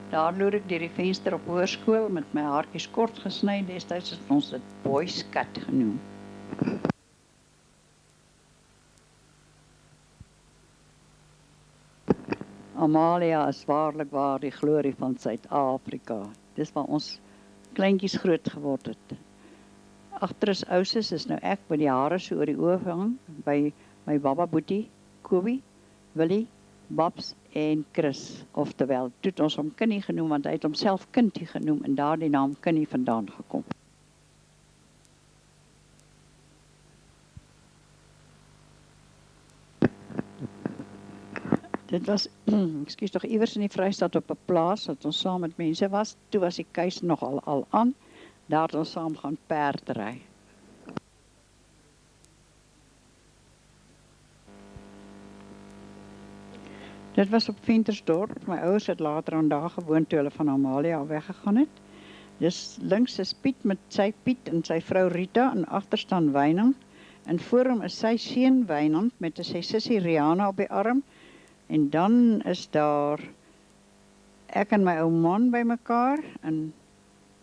Daar loer ek deur die venster op hoërskool met my haartjies kort gesny. Destyds het ons dit boys cut genoem. Amalia is waarlik waar die glorie van Suid-Afrika. Dis waar ons kleintjies groot geword het. Agter is ouses is nou ek met die hare so oor die oë hang by my baba boetie, Kobie, Willie, Babs en Chris, oftewel, toe het ons hom Kinnie genoem, want hy het homself Kintie genoem en daar die naam Kinnie vandaan gekom. Dit was, ekskuus tog iewers in die Vrystaat op 'n plaas, dat ons saam met mense was, toe was die keis nog al aan, daar het ons saam gaan perdry. Dit was op Ventersdorp. My ouers het later aan daar gewoon toe hulle van Amalia al weggegaan het. Dus links is Piet met sy Piet en sy vrou Rita en agter staan Wynand. En voor hom is sy seun Wynand met sy sussie Rihanna op die arm. En dan is daar ek en my ou man by mekaar en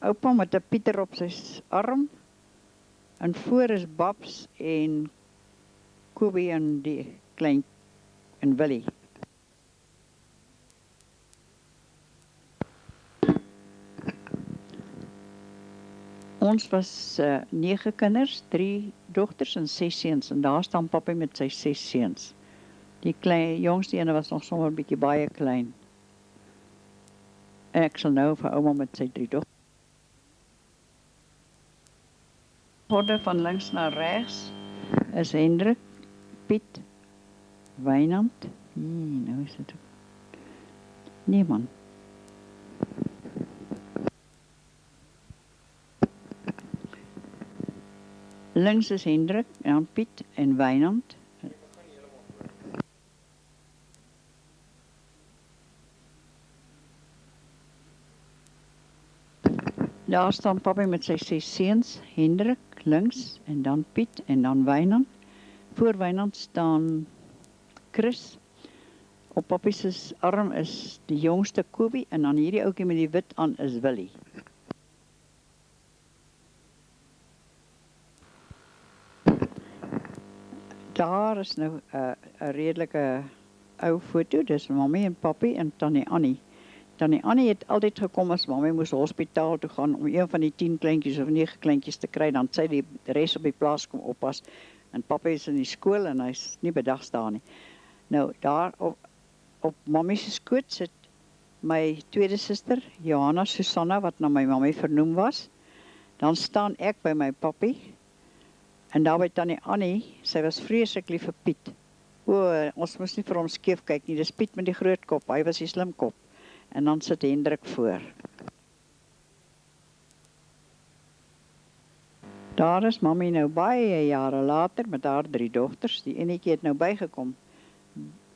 oupa met 'n Pieter op sy arm. En voor is Babs en Kobie en die klein en Willie. Ons was 9 kinders, 3 dogters en 6 seuns. En daar staan papi met sy 6 seuns. Die jongste ene was nog sommer 'n bietjie baie klein. En ek sal nou vir ouma met sy 3 dogters. Orde van links na regs is Hendrik, Piet, Wynand. Nou is dit nee man. Links is Hendrik, en Piet en Wynand. Daar staan papi met sy 6 seuns, Hendrik links en dan Piet en dan Wynand. Voor Wynand staan Chris. Op papi se arm is die jongste Kobie en dan hierdie ouetjie met die wit aan is Willie. Daar is nou 'n redelike ou foto, dis mammy en papi en tannie Annie. Tannie Annie het altyd gekom as mammy moes hospitaal toe gaan om een van die 10 kleintjies of 9 kleintjies te kry, dan sy die res op die plaas kom oppas. En papi is in die skool en hy's nie bedags daar nie. Nou daar op mammy se skoot sit my tweede suster, Johanna Susanna, wat na my mammy vernoem was. Dan staan ek by my papi. En daar by tannie Annie, sy was vreeslik lief vir Piet. Ons moes nie vir hom skeef kyk nie, dis Piet met die groot kop, hy was die slim kop. En dan sit Hendrik voor. Daar is mammy nou baie jare later met haar 3 dogters, die enetjie het nou bygekom.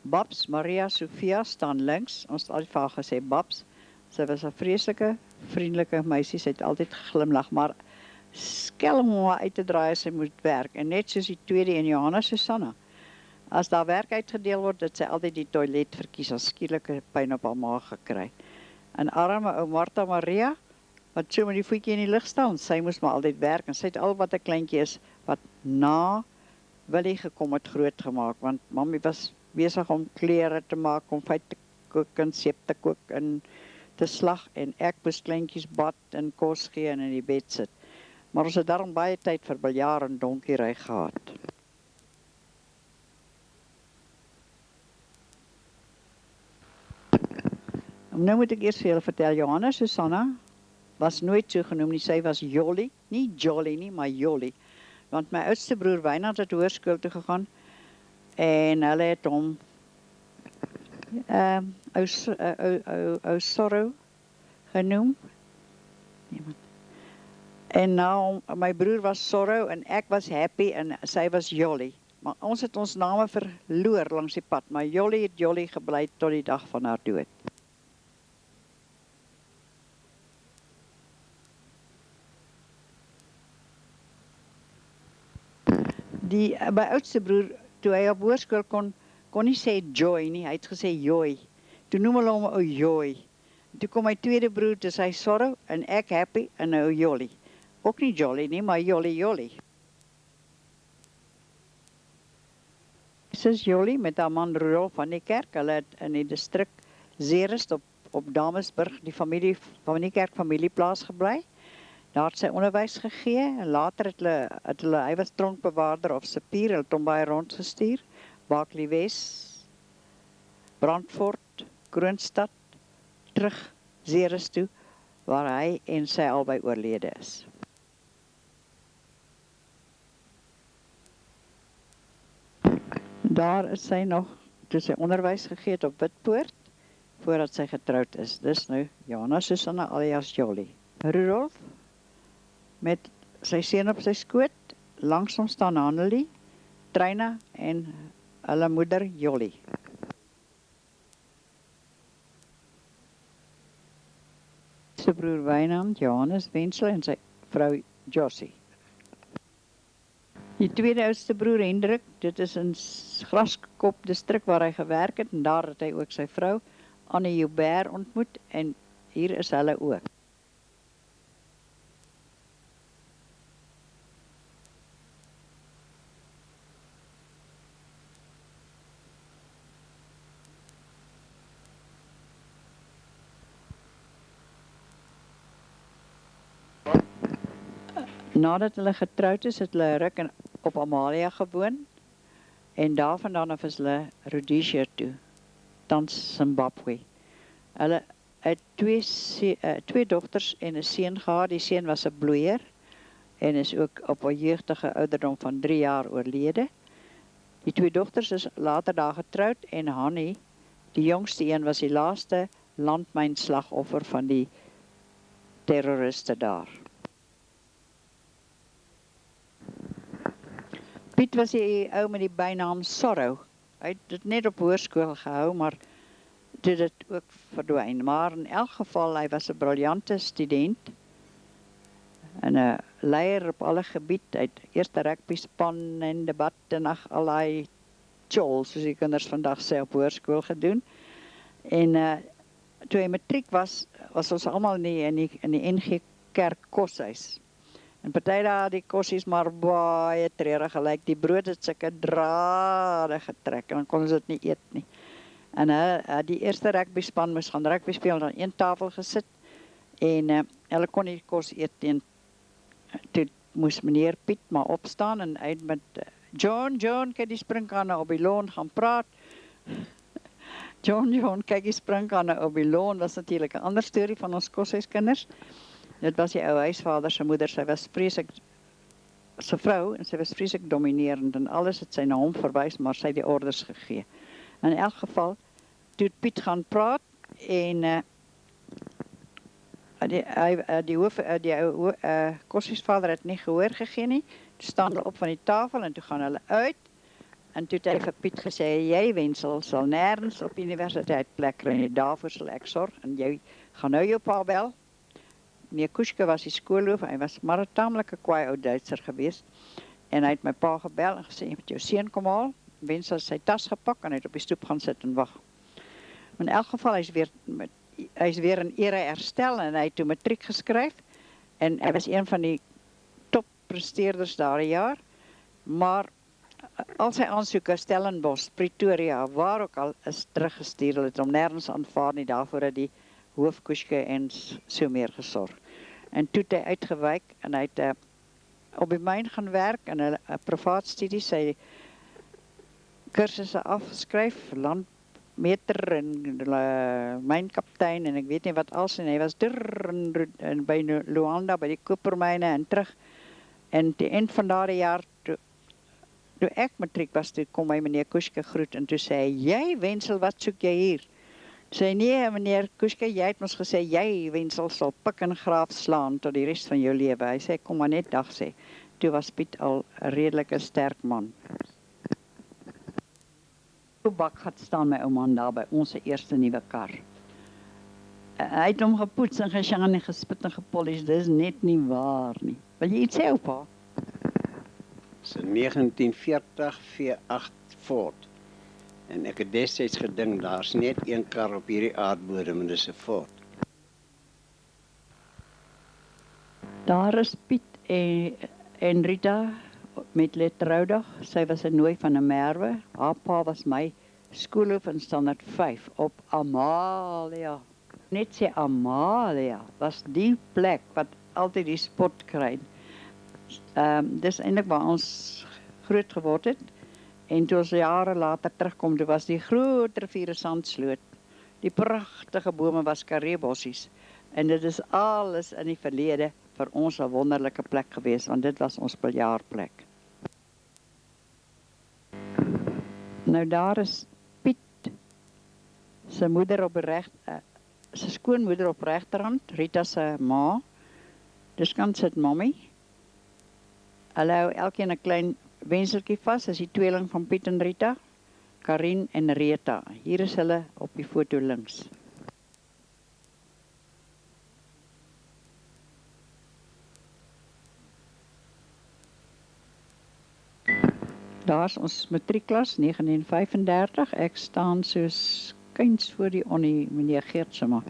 Babs, Maria, Sofia staan links, ons het altyd vir haar gesê Babs. Sy was 'n vreeslike, vriendelike meisie, sy het altyd geglimlag, maar skelm om haar uit te draai as sy moet werk. En net soos die tweede en Johanna Susanna. As daar werk uitgedeel word, het sy altyd die toilet verkies, as skielike pyn op haar maag gekry. En arme ou Martha Maria, wat so met die voetjie in die lug staan, sy moes maar altyd werk, en sy het al wat 'n kleintjie is, wat na Willie gekom het groot gemaak, want mammy was besig om klere te maak, om konfyt te kook en seep te kook en te slag, en ek moes kleintjies bad en kos gee en in die bed sit. Maar ons het daarom baie tyd vir biljart en donkiery gehad. Nou moet ek eers vir julle vertel, Johanna Susanna was nooit so genoem nie, sy was Jolly, nie Jolly nie, maar Jolly. Want my oudste broer Wynand het hoërskool toe gegaan, en hulle het hom ou Sorrow genoem. En nou, my broer was Sorrow en ek was Happy en sy was Jolly. Maar ons het ons name verloor langs die pad, maar Jolly het Jolly gebly tot die dag van haar dood. My oudste broer, toe hy op hoërskool kon nie sê Joy nie, hy het gesê Joy. Toe noem hulle hom ou Joy. Toe kom my tweede broer, dis hy Sorrow en ek Happy en ou Jolly. Ook nie Jolly nie, maar Jolly. Sis Jolly met haar man Rudolf van die kerk, hulle het in die distrik Zeerust op Damesburg, die van die kerk familieplaas gebly. Daar het sy onderwys gegee, en later het hulle, hy was tronkbewaarder of sipier, hulle het hom baie rondgestuur, Barkley Wes, Brandfort, Kroonstad, terug Zeerust toe, waar hy en sy albei oorlede is. Daar is sy nog, toe sy onderwys gegee het op Witpoort, voordat sy getroud is. Dis nou Johanna Susanna alias Jolly. Rudolf, met sy seun op sy skoot, langs hom staan Hanelie, Treina en hulle moeder Jolly. Sy broer Wynand, Johannes Wenzel en sy vrou Josie. Die tweede oudste broer Hendrik, dit is in Graskop distrik waar hy gewerk het, en daar het hy ook sy vrou Annie Joubert ontmoet, en hier is hulle ook. Nadat hulle getroud is, het hulle 'n ruk op Amalia gewoon, en daarvandaan af is hulle Rhodesia toe, tans Zimbabwe. Hulle het twee dogters en 'n seun gehad. Die seun was 'n bloeier, en is ook op 'n jeugdige ouderdom van 3 jaar oorlede. Die twee dogters is later daar getroud, en Hannie, die jongste een, was die laaste landmynslagoffer van die terroriste daar. Piet was die ou met die bynaam Sorrow. Hy het dit net op hoërskool gehou, maar dit het ook verdwyn. Maar in elk geval, hy was 'n briljante student, En 'n leier op alle gebied, uit eerste rugbyspan en debat en allerlei chol, soos die kinders vandag sê, op hoërskool gedoen. En toe hy matriek was ons almal in die NG Kerk koshuis. En party dae die kossies maar baie treurig gelyk. Die brood het sulke drade getrek en dan kon ons dit nie eet nie. En die eerste rugbyspan moes gaan rugby speel aan een tafel gesit en hulle kon nie kos eet en toe moes meneer Piet maar opstaan en uit met John, kyk die springkanne op die lawn gaan praat. John, kyk die springkanne op die lawn was natuurlik 'n ander storie van ons koshuiskinders. Dit was die ou huisvader se moeder, sy was vreeslik sy vrou en sy was vreeslik dominerend en alles het sy na hom verwys, maar sy het die orders gegee. In elk geval, toe Piet gaan praat en die koshuisvader het nie gehoor gegee nie. Toe staan hulle op van die tafel en toe gaan hulle uit. En toe het hy vir Piet gesê, jy Wensel sal nêrens op universiteit plek kry nie, daarvoor sal ek sorg en jy gaan nou jou pa bel. Meneer Kuske was die skoolhoof, hy was maar 'n tamelike kwaai ou Duitser geweest. En hy het my pa gebel en gesê, jy moet jou seun kom haal. Wensel het sy tas gepak en hy het op die stoep gaan sit en wag. In elk geval, hy is weer in ere herstel en hy het toe matriek geskryf. En hy was een van die toppresteerders daardie jaar. Maar al sy aansoeke Stellenbosch, Pretoria, waar ook al is teruggestuur. Hulle het hom nêrens aanvaar nie, daarvoor het die hoof Kuske en so meer gesorg. En toe het hy uitgewyk en hy het op die myn gaan werk en 'n privaat studie sy kursusse afgeskryf, landmeter en mynkaptein en ek weet nie wat als en hy was by Luanda by die kopermyne en terug. En die eind van daardie jaar toe ek matriek was, toe kom my meneer Kuske groet en toe sê hy, jy Wensel, wat soek jy hier? Sê nee meneer Kuske, jy het ons gesê, jy Wensel sal pik en graaf slaan tot die res van jou lewe. Hy sê, kom maar net dag sê. Toe was Piet al 'n redelike sterk man. Toe bak gaat staan my ouma daar by ons eerste nuwe kar. Hy het hom gepoets en gesjaan en gespit en gepolish, dis net nie waar nie. Wil jy iets sê oupa? Dis 'n 1940 V8 Ford. En ek het destyds gedink, daar's net een kar op hierdie aardbodem en dis 'n Ford. Daar is Piet en Rita met letroudag. Sy was 'n nooi van 'n Merwe. Haar pa was my skoolhoof in standaard 5 op Amalia. Net sê Amalia was die plek wat altyd die spot kry. Dis eintlik waar ons groot geword het. En toe ons jare later terugkom, toe was die groot rivier 'n sandsloot. Die pragtige bome was kareebossies. En dit is alles in die verlede vir ons 'n wonderlike plek gewees, want dit was ons biljaarplek. Nou daar is Piet sy moeder op sy skoonmoeder op regterhand, Rita se ma. Dis kant sit mommy. Hulle hou elkeen 'n klein wenseltjie vas, is die tweeling van Piet en Rita, Karin en Rita. Hier is hulle op die foto links. Daar is ons matriekklas 1935. Ek staan soos kuns voor die onnie meneer Geertsema.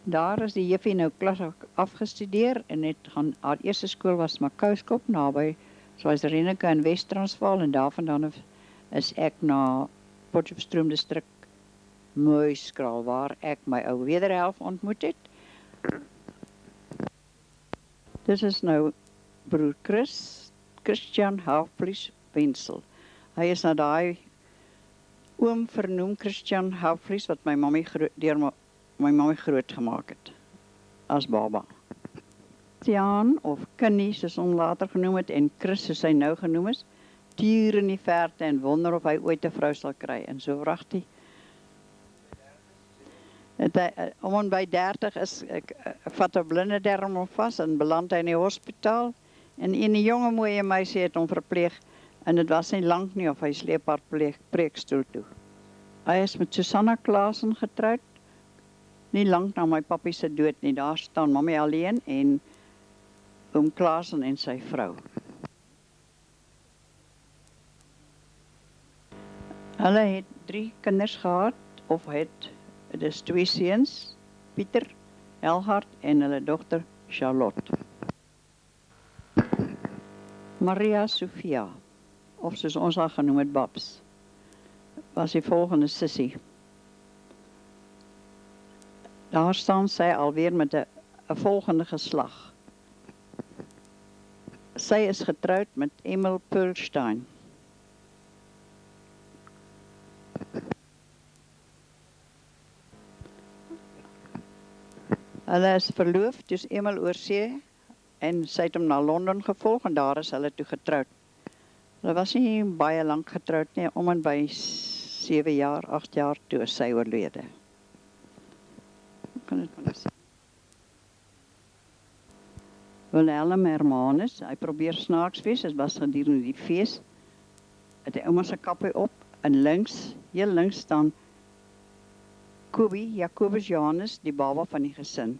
Daar is die juffie nou klas afgestudeer en het gaan, haar eerste skool was Makouskop, naby soos Reneke in Wes-Transvaal en daarvandaan is ek na Potchefstroom distrik Muiskraal waar ek my ou wederhelft ontmoet het. Dis is nou broer Christian Halfvlies Wensel. Hy is na daai oom vernoem, Christian Halfvlies, wat my mammy groot gemaak het as baba. Tiaan of Kinnie soos hom later genoem het en Chris soos hy nou genoem is, tuur in die verte en wonder of hy ooit 'n vrou sal kry. En so wrag hy. Om en by 30 is ek vat 'n blinde darm vas en beland hy in die hospitaal en 'n jonge mooie meisie het hom verpleeg En dit was nie lank nie of hy sleep haar preekstoel toe. Hy is met Susanna Klaasen getroud. Nie lank na my pappie se dood nie. Daar staan mammy alleen en oom Klaasen en sy vrou. Hulle het 3 kinders gehad, of dit is 2 seuns, Pieter, Elhard en hulle dogter Charlotte. Maria Sophia, of soos ons haar genoem het, Babs, was die volgende sussie. Daar staan sy alweer met 'n volgende geslag. Sy is getroud met Emil Pearlstein. Hulle is verloof, dus Emil oorsee en sy het hom na Londen gevolg en daar is hulle toe getroud. Hulle was nie baie lank getroud nie, om en by 7 jaar, 8 jaar toe is sy oorlede. Kan dit maar sê. Willem Hermanus, hy probeer snaaks wees, dit was gedurende die fees, het hy ouma se kappie op, en links, heel links staan Kobie, Jacobus Johannes, die baba van die gesin.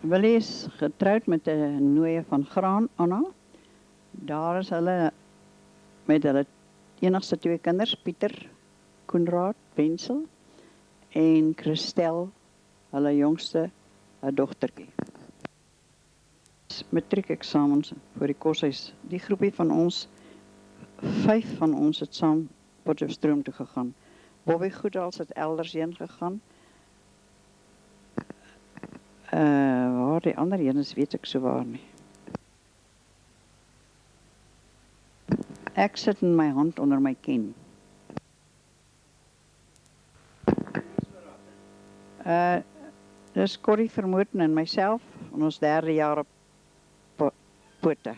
Willie is getroud met 'n nooie van Graan, Anna. Daar is hulle met hulle enigste 2 kinders, Pieter, Koenraad, Wenzel en Christel, hulle jongste, 'n dogtertjie. Matriekeksamens vir die koshuis. Die groepie van ons, 5 van ons het saam Potchefstroom toe gegaan. Bobby Goedals het elders heen gegaan. Waar die ander ene weet ek so waar nie. Ek sit in my hand onder my kin. Dis Corrie Vermooten en myself, in ons 3de jaar op pote.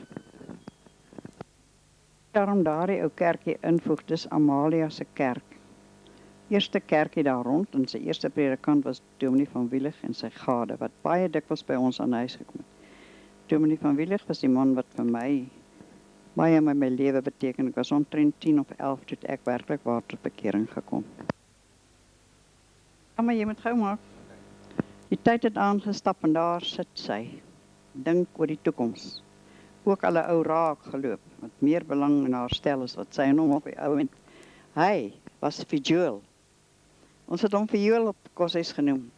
Daarom daardie ou kerkie invoeg, dis Amalia se kerk. Eerste kerkie daar rond, en sy eerste predikant was Dominee van Wielig en sy gade, wat baie dikwels by ons aan huis gekom het. Dominee van Wielig was die man wat vir my baie in my lewe beteken. Ek was omtrent 10 of 11 toe ek werklik waar tot bekering gekom. Ja, maar jy moet gou maak. Die tyd het aangestap en daar sit sy. Dink oor die toekoms. Ook al 'n ou raak geloop, wat meer belang in haar stel is wat sy en hom op die ou en hy was Viool. Ons het hom Viool op koshuis genoem.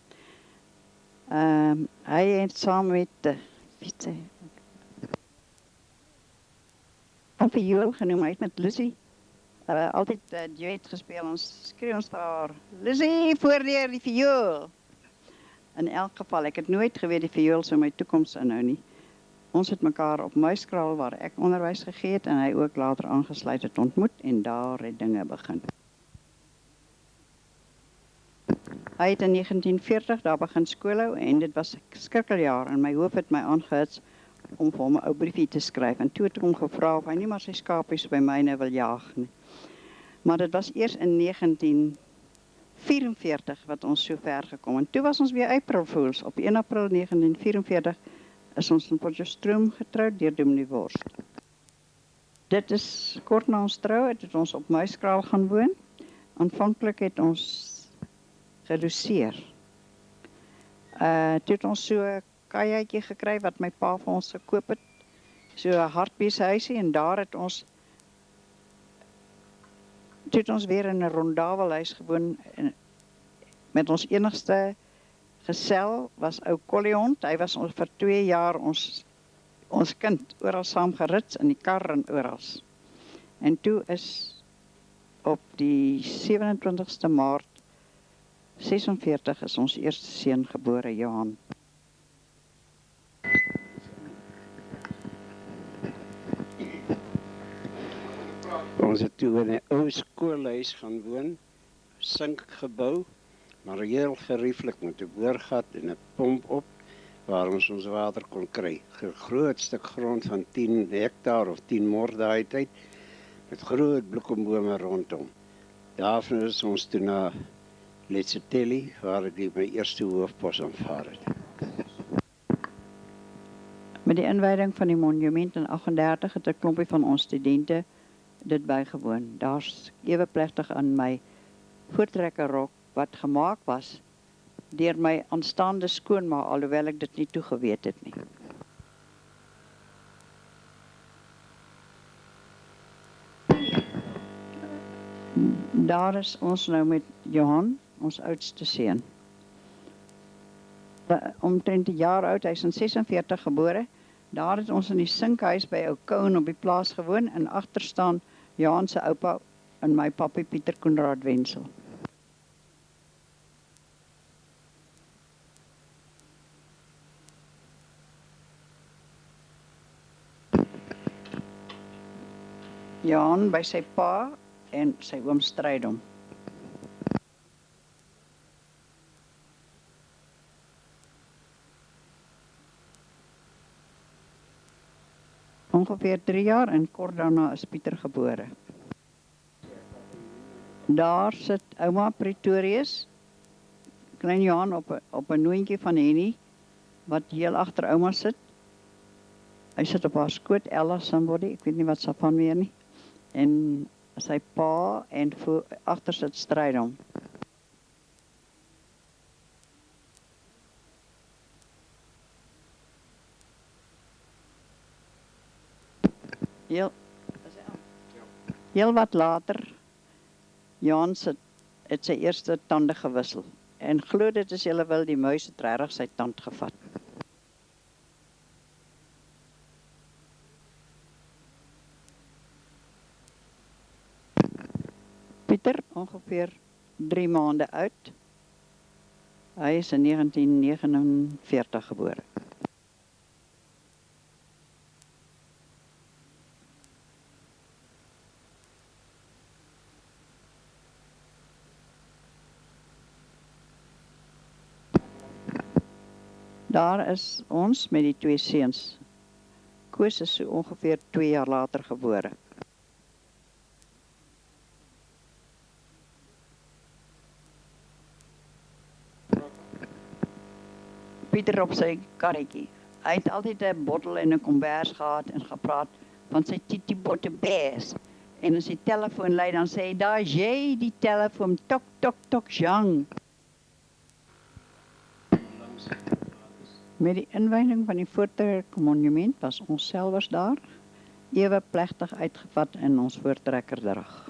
Hy het saam met Viool genoem, hy het met Lucy altyd duet gespeel. Ons skree ons daar, Lucy, voordeur die viool. In elk geval, ek het nooit geweet die viool sou my toekoms inhou nie. Ons het mekaar op Muiskraal, waar ek onderwys gegee het, en hy ook later aangesluit het ontmoet, en daar het dinge begin. Hy het in 1940 daar begin skool hou, en dit was 'n skrikkeljaar, en my hoof het my aangehits om vir hom 'n ou briefie te skryf, en toe het ek hom gevra of hy nie maar sy skapies by myne wil jaag nie. Maar dit was eers in 1944 wat ons so ver gekom, en toe was ons weer April Fools. Op 1 April 1944 is ons in Potchefstroom getroud deur Dominee Worst. Dit is kort na ons trou, het ons op Muiskraal gaan woon. Aanvanklik het ons geloseer. Toe het ons so 'n kajuitjie gekry wat my pa vir ons gekoop het. So 'n hartbeeshuisie, en daar het ons weer in 'n rondawelhuis gewoon, en met ons enigste gesel was ou Colliehond. Hy was ons vir 2 jaar ons kind, oral saam gerits in die kar en oral. En toe is op die 27ste Maart 46 is ons eerste seun gebore, Johan. Ons het toe in 'n ou skoolhuis gaan woon, sinkgebou, maar heel gerieflik met 'n boorgat en 'n pomp op, waar ons water kon kry. 'n Groot stuk grond van 10 hektaar of 10 mor daai tyd, met groot bloekombome rondom. Daarvan is ons toe na Letsetelli, waar ek my eerste hoofpos aanvaar het. Met die inwijding van die monument in 38 het 'n klompie van ons studente dit bygewoon. Daar's ewe plegtig aan my voortrekkerrok wat gemaak was deur my aanstaande skoonma, alhoewel ek dit nie toegeweet het nie. Daar is ons nou met Johan, ons oudste seun. Omtrent 'n jaar oud, hy's in 46 gebore. Daar het ons in die sinkhuis by ou Koen op die plaas gewoon en agter staan Johan se oupa en my pappie Pieter Koenraad Wenzel. Johan by sy pa en sy oom Strydom. Ongeveer 3 jaar en kort daarna is Pieter gebore. Daar sit ouma Pretorius, klein Johan op 'n noontjie van Henny, wat heel agter ouma sit. Hy sit op haar skoot, Ella somebody, ek weet nie wat sy van meer nie. En sy pa en agter sit Strydom. Heel wat later, Johan het sy eerste tande gewissel. En glo dit as julle wil, die muis het regtig sy tand gevat. Pieter, ongeveer 3 maande oud. Hy is in 1949 gebore. Daar is ons met die 2 seuns. Koos is so ongeveer 2 jaar later gebore. Pieter op sy karretjie. Hy het altyd 'n bottel en 'n kombers gehad en gepraat van sy Titi Bottebes. En as die telefoon lui, dan sê hy, "Daar is jy, die telefoon, tok, tok, tok, jang." Met die inwijding van die voortrekkermonument was ons selfs daar, ewe plegtig uitgevat in ons voortrekkerdrag.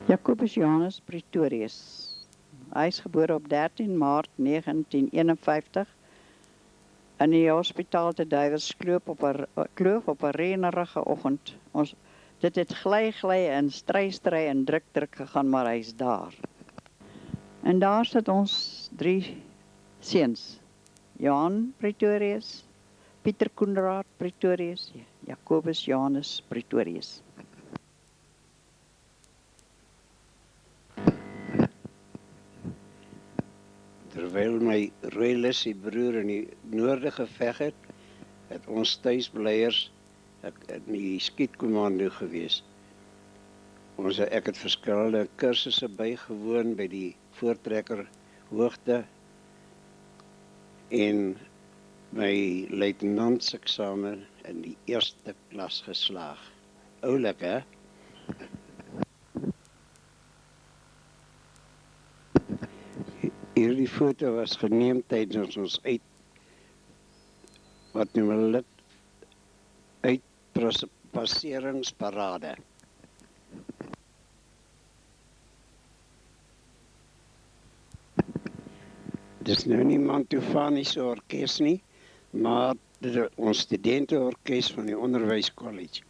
Jacobus Johannes Pretorius. Hy is gebore op 13 Maart 1951 in die hospitaal te Duivelskloof op 'n reënerige oggend. Dit het gly en stry en druk gegaan, maar hy's daar. En daar sit ons 3 seuns. Johan Pretorius, Pieter Koenraad Pretorius, Jacobus Johannes Pretorius. Terwyl my Royalissie broer in die noorde geveg het ons tuisbleiers in die skietkommando gewees. Ek het verskillende kursusse bygewoon by die voortrekker hoogte en my luitenantseksamen in die 1ste klas geslaag. Oulik, hè? Hierdie foto was geneem tydens ons uitpasseringsparade. Dit is nou nie Mantovaniese orkes nie, maar ons studenteorkes van die onderwyskollege.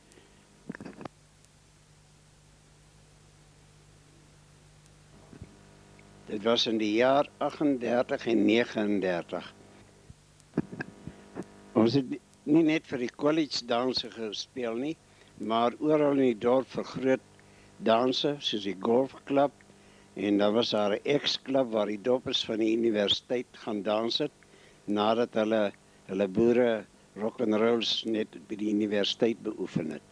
Dit was in die jaar 38 en 39. Ons het nie net vir die college danse gespeel nie, maar oral in die dorp vir groot danse, soos die golfklub, en dan was daar 'n ex-klub waar die doppers van die universiteit gaan dans het, nadat hulle boere rock and rolls net by die universiteit beoefen het.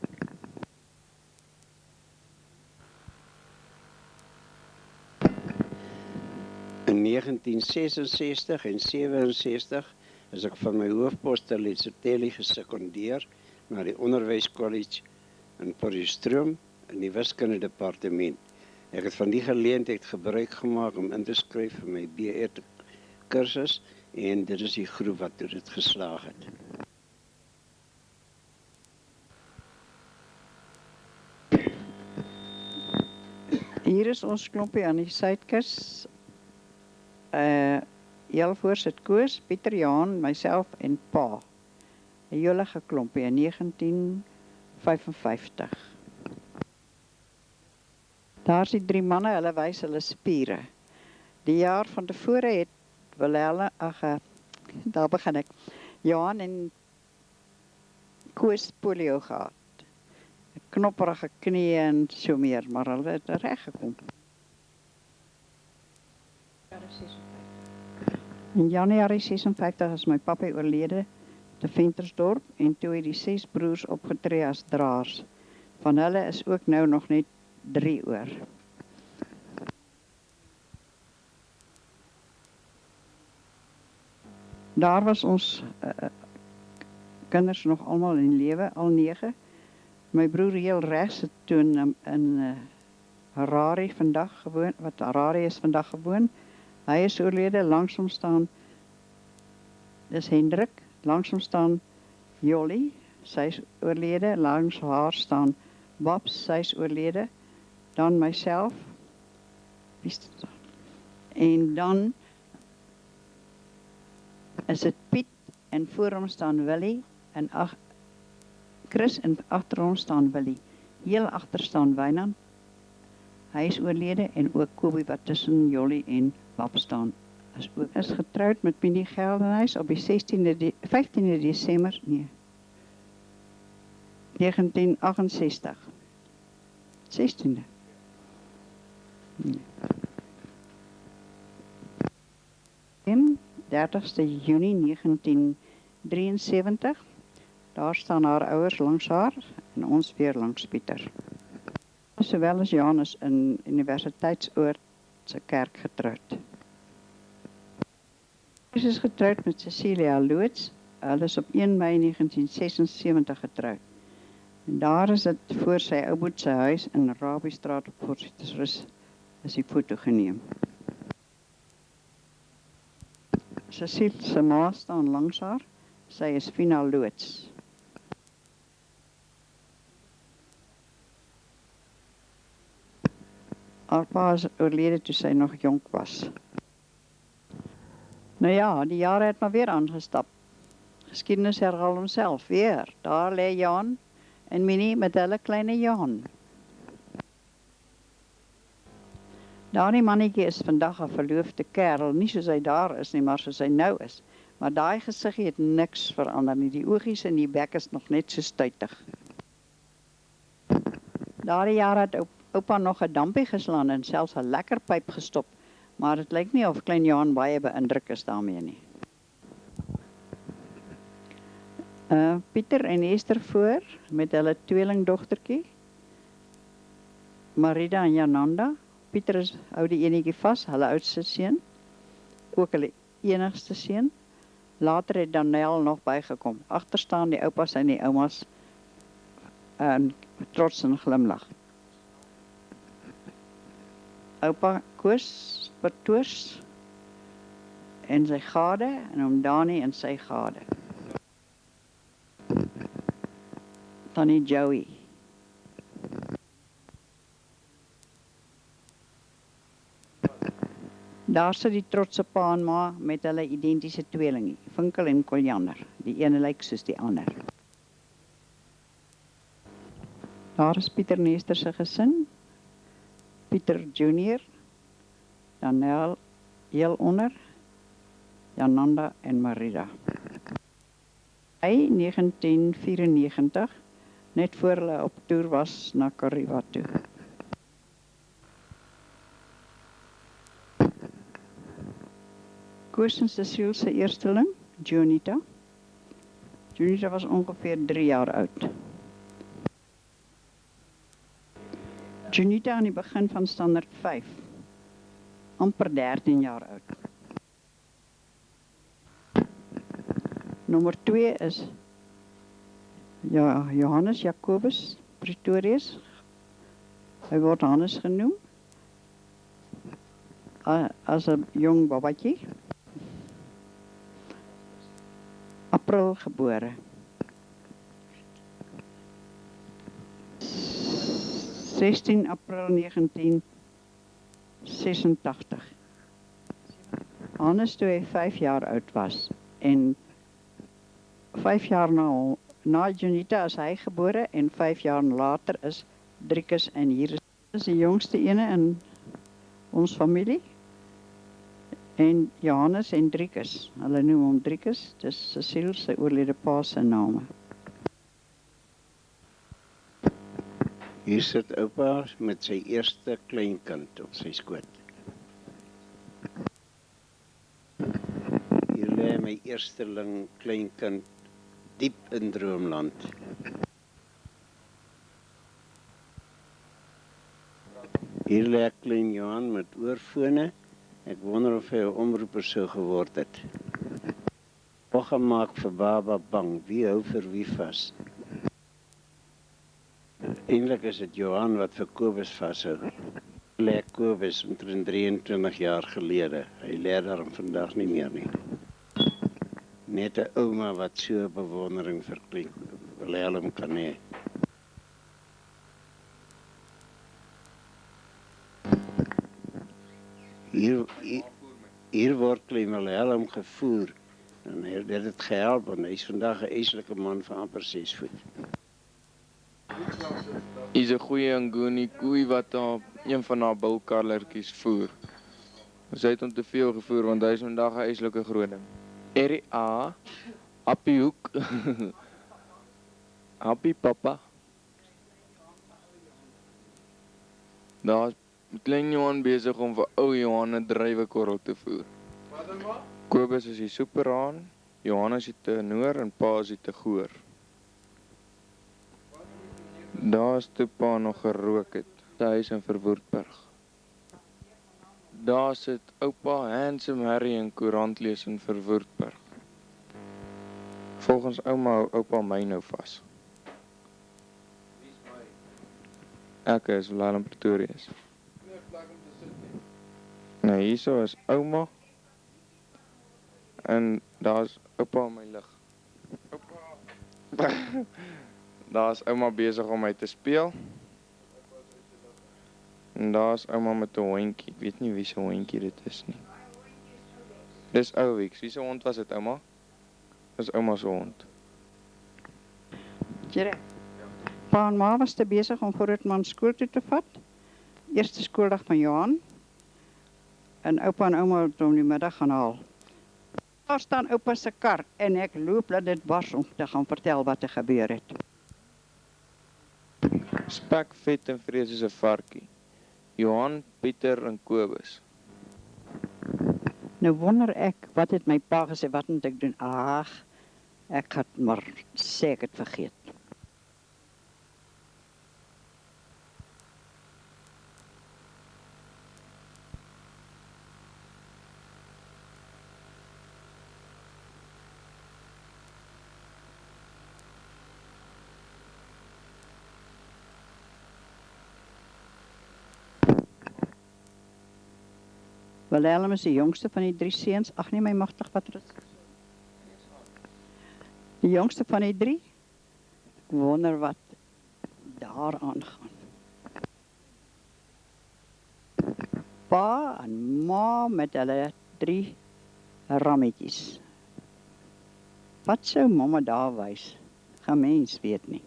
In 1966 en 67 is ek van my hoofposte Letselteli gesekondeer na die onderwyskollege in Potchefstroom in die wiskunde departement. Ek het van die geleentheid gebruik gemaak om in te skryf vir my BE kursus en dit is die groep wat toe dit geslaag het. Hier is ons klompie aan die Suidkus. Heel voor sit Koos, Pieter, Johan, myself en pa. 'n jolige klompie in 1955. Daar is die 3 manne, hulle wys hulle spiere. Die jaar van tevore het Willelle, daar begin ek, Johan en Koos polio gehad. Knopperige knieë en so meer, maar hulle het reg gekom. In Januarie 56 is my pappa oorlede te Ventersdorp en toe het die 6 broers opgetree as draers. Van hulle is ook nou nog net 3 oor. Daar was ons kinders nog almal in lewe, al 9. My broer heel regs het toen in Harare vandag gewoon, wat Harare is vandag gewoon. Hy is oorlede, langs hom staan, dis Hendrik, langs hom staan Jolly, sy is oorlede, langs haar staan Babs, sy is oorlede, dan myself, en dan is dit Piet, en voor hom staan Willie, en Chris, en agter hom staan Willie. Heel agter staan Wynand, hy is oorlede, en ook Kobie wat tussen Jolly en Bab staan. Is getrouwd met Minnie Geldenhuis op die 15de Desember, nee, 1968. 16e. Nee. 30ste Junie 1973. Daar staan haar ouers langs haar en ons weer langs Pieter. Sowel as Janus in Universiteitsoord se kerk getrouwd. Sy is getrouwd met Cecilia Loods. Hulle is op 1 Mei 1976 getrouwd. En daar is dit voor sy ouboet sy huis in Rabiestraat op Potchefstroom is die foto geneem. Cecile se ma staan langs haar. Sy is Fina Loods. Haar pa is oorlede toe sy nog jonk was. Nou ja, die jare het maar weer aangestap. Geskiedenis herhaal homself weer. Daar lê Jan en Minnie met hulle kleine Jan. Daardie mannetjie is vandag 'n verloofde kerel, nie soos hy daar is nie, maar soos hy nou is. Maar daai gesiggie het niks verander nie. Die oogies en die bek is nog net so stuitig. Daardie jaar het oupa nog 'n dampie geslaan en selfs 'n lekker pyp gestop, maar dit lyk nie of klein Johan baie beïndruk is daarmee nie. Pieter en Esther voor met hulle tweelingdogtertjie, Marida en Jananda. Pieter hou die enetjie vas, hulle oudste seun, ook hulle enigste seun. Later het Daniel nog bygekom. Agter staan die oupas en die oumas trots en glimlag. Oupa Koos Bertoors en sy gade en oom Dani en sy gade. Tannie Joey. Daar sit die trotse pa en ma met hulle identiese tweelingie, Vinkel en Koljander. Die ene lyk soos die ander. Daar is Pieter en Esther se gesin. Pieter Junior, Daniel heel onder, Jananda en Marida. Hy 1994, net voor hulle op toer was na Kariwa toe. Koos en Cecile se eersteling, Junita. Junita was ongeveer 3 jaar oud. Junita aan die begin van standaard 5. amper 13 jaar oud. Nommer 2 is Johannes Jacobus Pretorius. Hy word Hannes genoem. As 'n jong babatjie. April gebore. 16 April 1986. Hannes toe hy 5 jaar oud was en 5 jaar na Junita is hy gebore en 5 jaar later is Driekus en hier is die jongste ene in ons familie. En Johannes en Driekus, hulle noem hom Driekus, dis Cecile sy oorlede pa se name. Hier sit oupa met sy eerste kleinkind op sy skoot. Hier lê my eersteling kleinkind diep in droomland. Hier lê klein Johan met oorfone. Ek wonder of hy 'n omroeper sou geword het. Ongemaak vir baba bang, wie hou vir wie vas? Eintlik is dit Johan wat vir Kobus vashou. Lê Kobus omtrent 23 jaar gelede. Hy lê daarom vandag nie meer nie. Net 'n ouma wat so bewondering vir Willem kan hê. Hier word klein Willem gevoer. En hy het dit gehelp, want hy is vandag 'n eislike man van amper 6 voet. Hy's 'n goeie Nguni koei wat een van haar bulkarlertjies voer. Sy het hom te veel gevoer, want hy is vandag 'n eislike groot ding. R.A. Appie Hoek. Appie papa. Daar is klein Johan besig om vir ou Johan 'n druiwekorrel te voer. Kobus is die superhaan, Johannes die tenor en pa is die tegoor. Daar is toe pa nog gerook het, sy huis in Verwoerdburg. Daar sit oupa Handsome Harry in koerant lees in Verwoerdburg. Volgens ouma hou oupa my nou vas. Ek is Willem Pretorius. Nou hierso is ouma. En daar's oupa in my lig. Oupa. Daar's ouma besig om my te speel. En daar's ouma met 'n hondjie. Ek weet nie wie se hondjie dit is nie. Dis Ouwieks. Wie se hond was dit, ouma? Dis ouma se hond. Jere. Pa en ma was te besig om Grootman skool toe te vat. Eerste skooldag van Johan. En oupa en ouma het hom die middag gaan haal. Daar staan oupa se kar en ek loop dat dit was om te gaan vertel wat er gebeur het. Spek, vet en vrees is 'n varkie. Johan, Pieter en Kobus. Nou wonder ek, wat het my pa gesê, wat moet ek doen? Ag, ek gaan maar sê ek het vergeet. Willem is die jongste van die 3 seuns. Ag nee, my magtig, wat is die jongste van die 3? Ek wonder wat daar aangaan. Pa en ma met hulle 3 rammetjies. Wat sou mamma daar wys? Geen mens weet nie.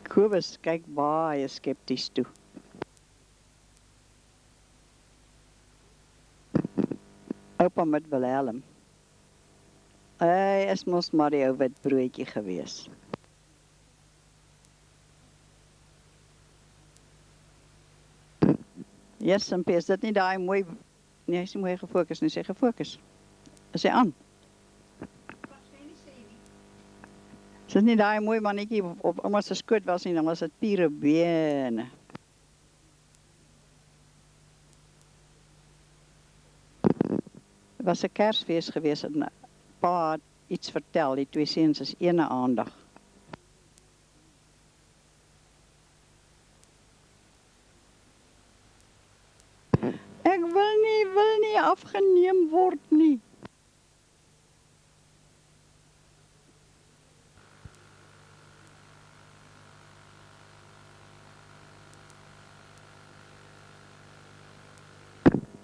Kobus kyk baie skepties toe. Oupa met Willem. Hy is mos maar die ou wit broodjie gewees. Yes, en is dit nie daai mooi... Nee, hy is nie mooi gefokus nie, sê gefokus. Is hy aan? Is dit nie daai mooi mannetjie op ouma se skoot was nie, dan was dit pure bene. was 'n Kersfees geweest en pa het iets vertel. Die twee seuns is ene aandag. Ek wil nie afgeneem word nie.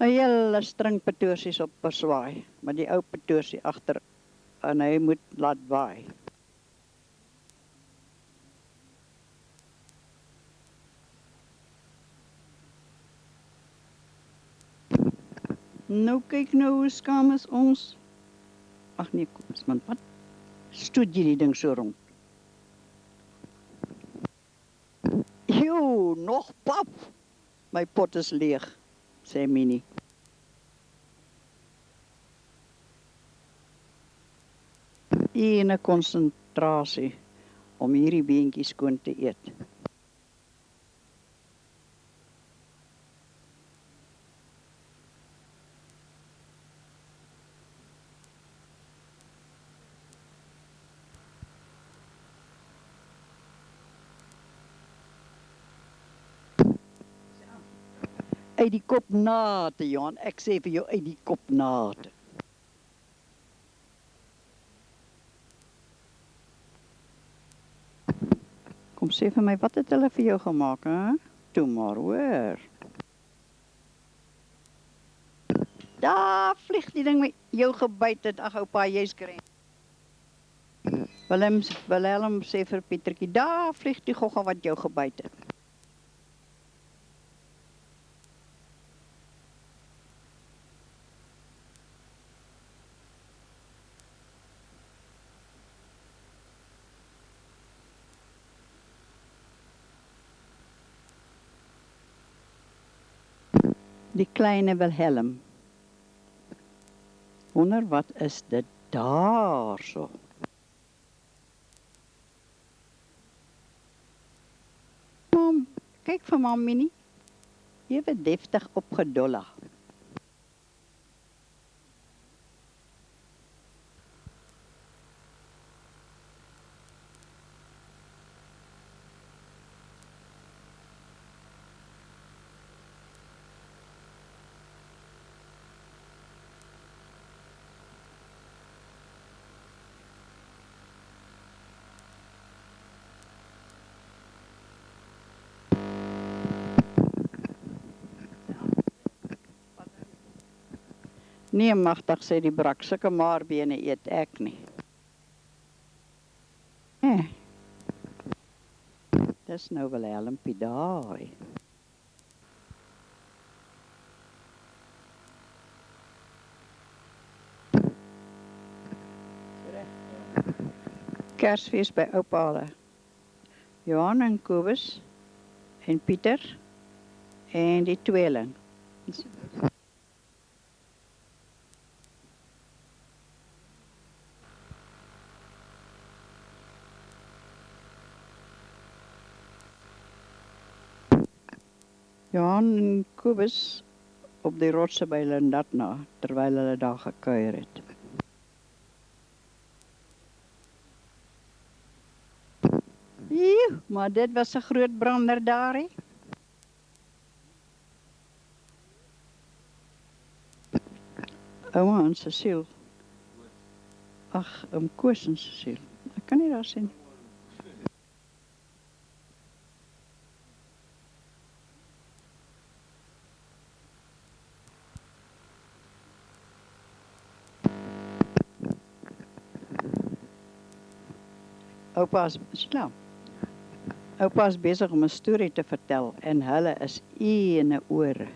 Een hele string petoorsies op perswaai, maar die ou petoorsie agter en hy moet laat waai. Nou kyk nou hoe skaam is ons. Ag nee, kom eens man, wat? Stoot jy die ding so rond? Jo, nog pap. My pot is leeg, sê Minnie. Ene konsentrasie om hierdie beentjies skoon te eet. Uit die kop nate, Johan. Ek sê vir jou uit die kop nate. Kom sê vir my, wat het hulle vir jou gemaak, hè? Toe maar, hoor. Daar vlieg die ding met jou gebyt het. Ag, oupa, jy's kren. Willem sê vir Pietertjie, daar vlieg die gogga wat jou gebyt het. Die kleine Wilhelm. Wonder wat is dit daar so? Mam, kyk vir mam Minnie. Ewe deftig opgedolla. Nee, magtig, sê die brak, sulke maarbene eet ek nie. Nee. Dis nou Wilhelmpie daai. Kersfees by oupa hulle. Johan en Kobus en Pieter en die tweeling. Johan en Kobus op die rotse by Lindatna, terwyl hulle daar gekuier het. Maar dit was 'n groot brander daar, hè? Ouma en Cecile. Ag, Koos en Cecile. Ek kan nie daar sien. Oupa is besig om 'n storie te vertel en hulle is ene ore.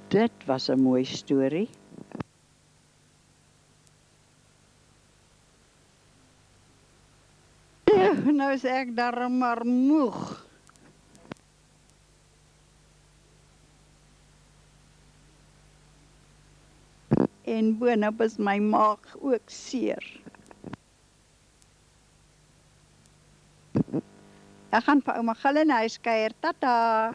Dit was 'n mooi storie. Nou is ek darm maar moeg. En boonop is my maag ook seer. Ek gaan vir ouma Gillen huis kuier. Tata.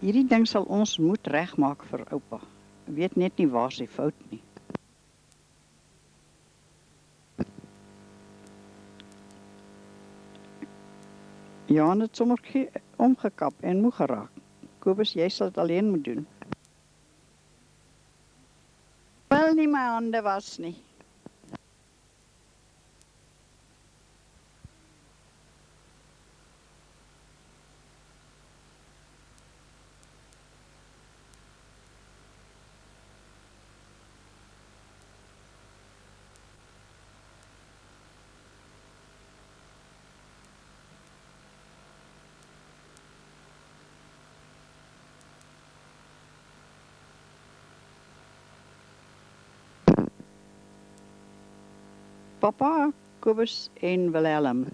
Hierdie ding sal ons moet regmaak vir oupa. Ek weet net nie waar sy fout nie. Johan het sommer omgekap en moeg geraak. Kobus, jy sal dit alleen moet doen. Wel nie my hande was nie. Papa, Kobus en Wilhelm.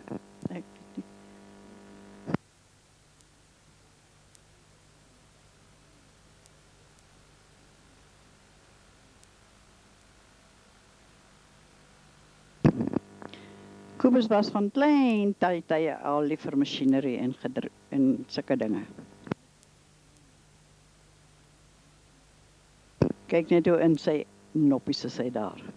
Kobus was van klein tye al lief vir masjinerie en sulke dinge. Kyk net hoe in sy noppies is hy daar.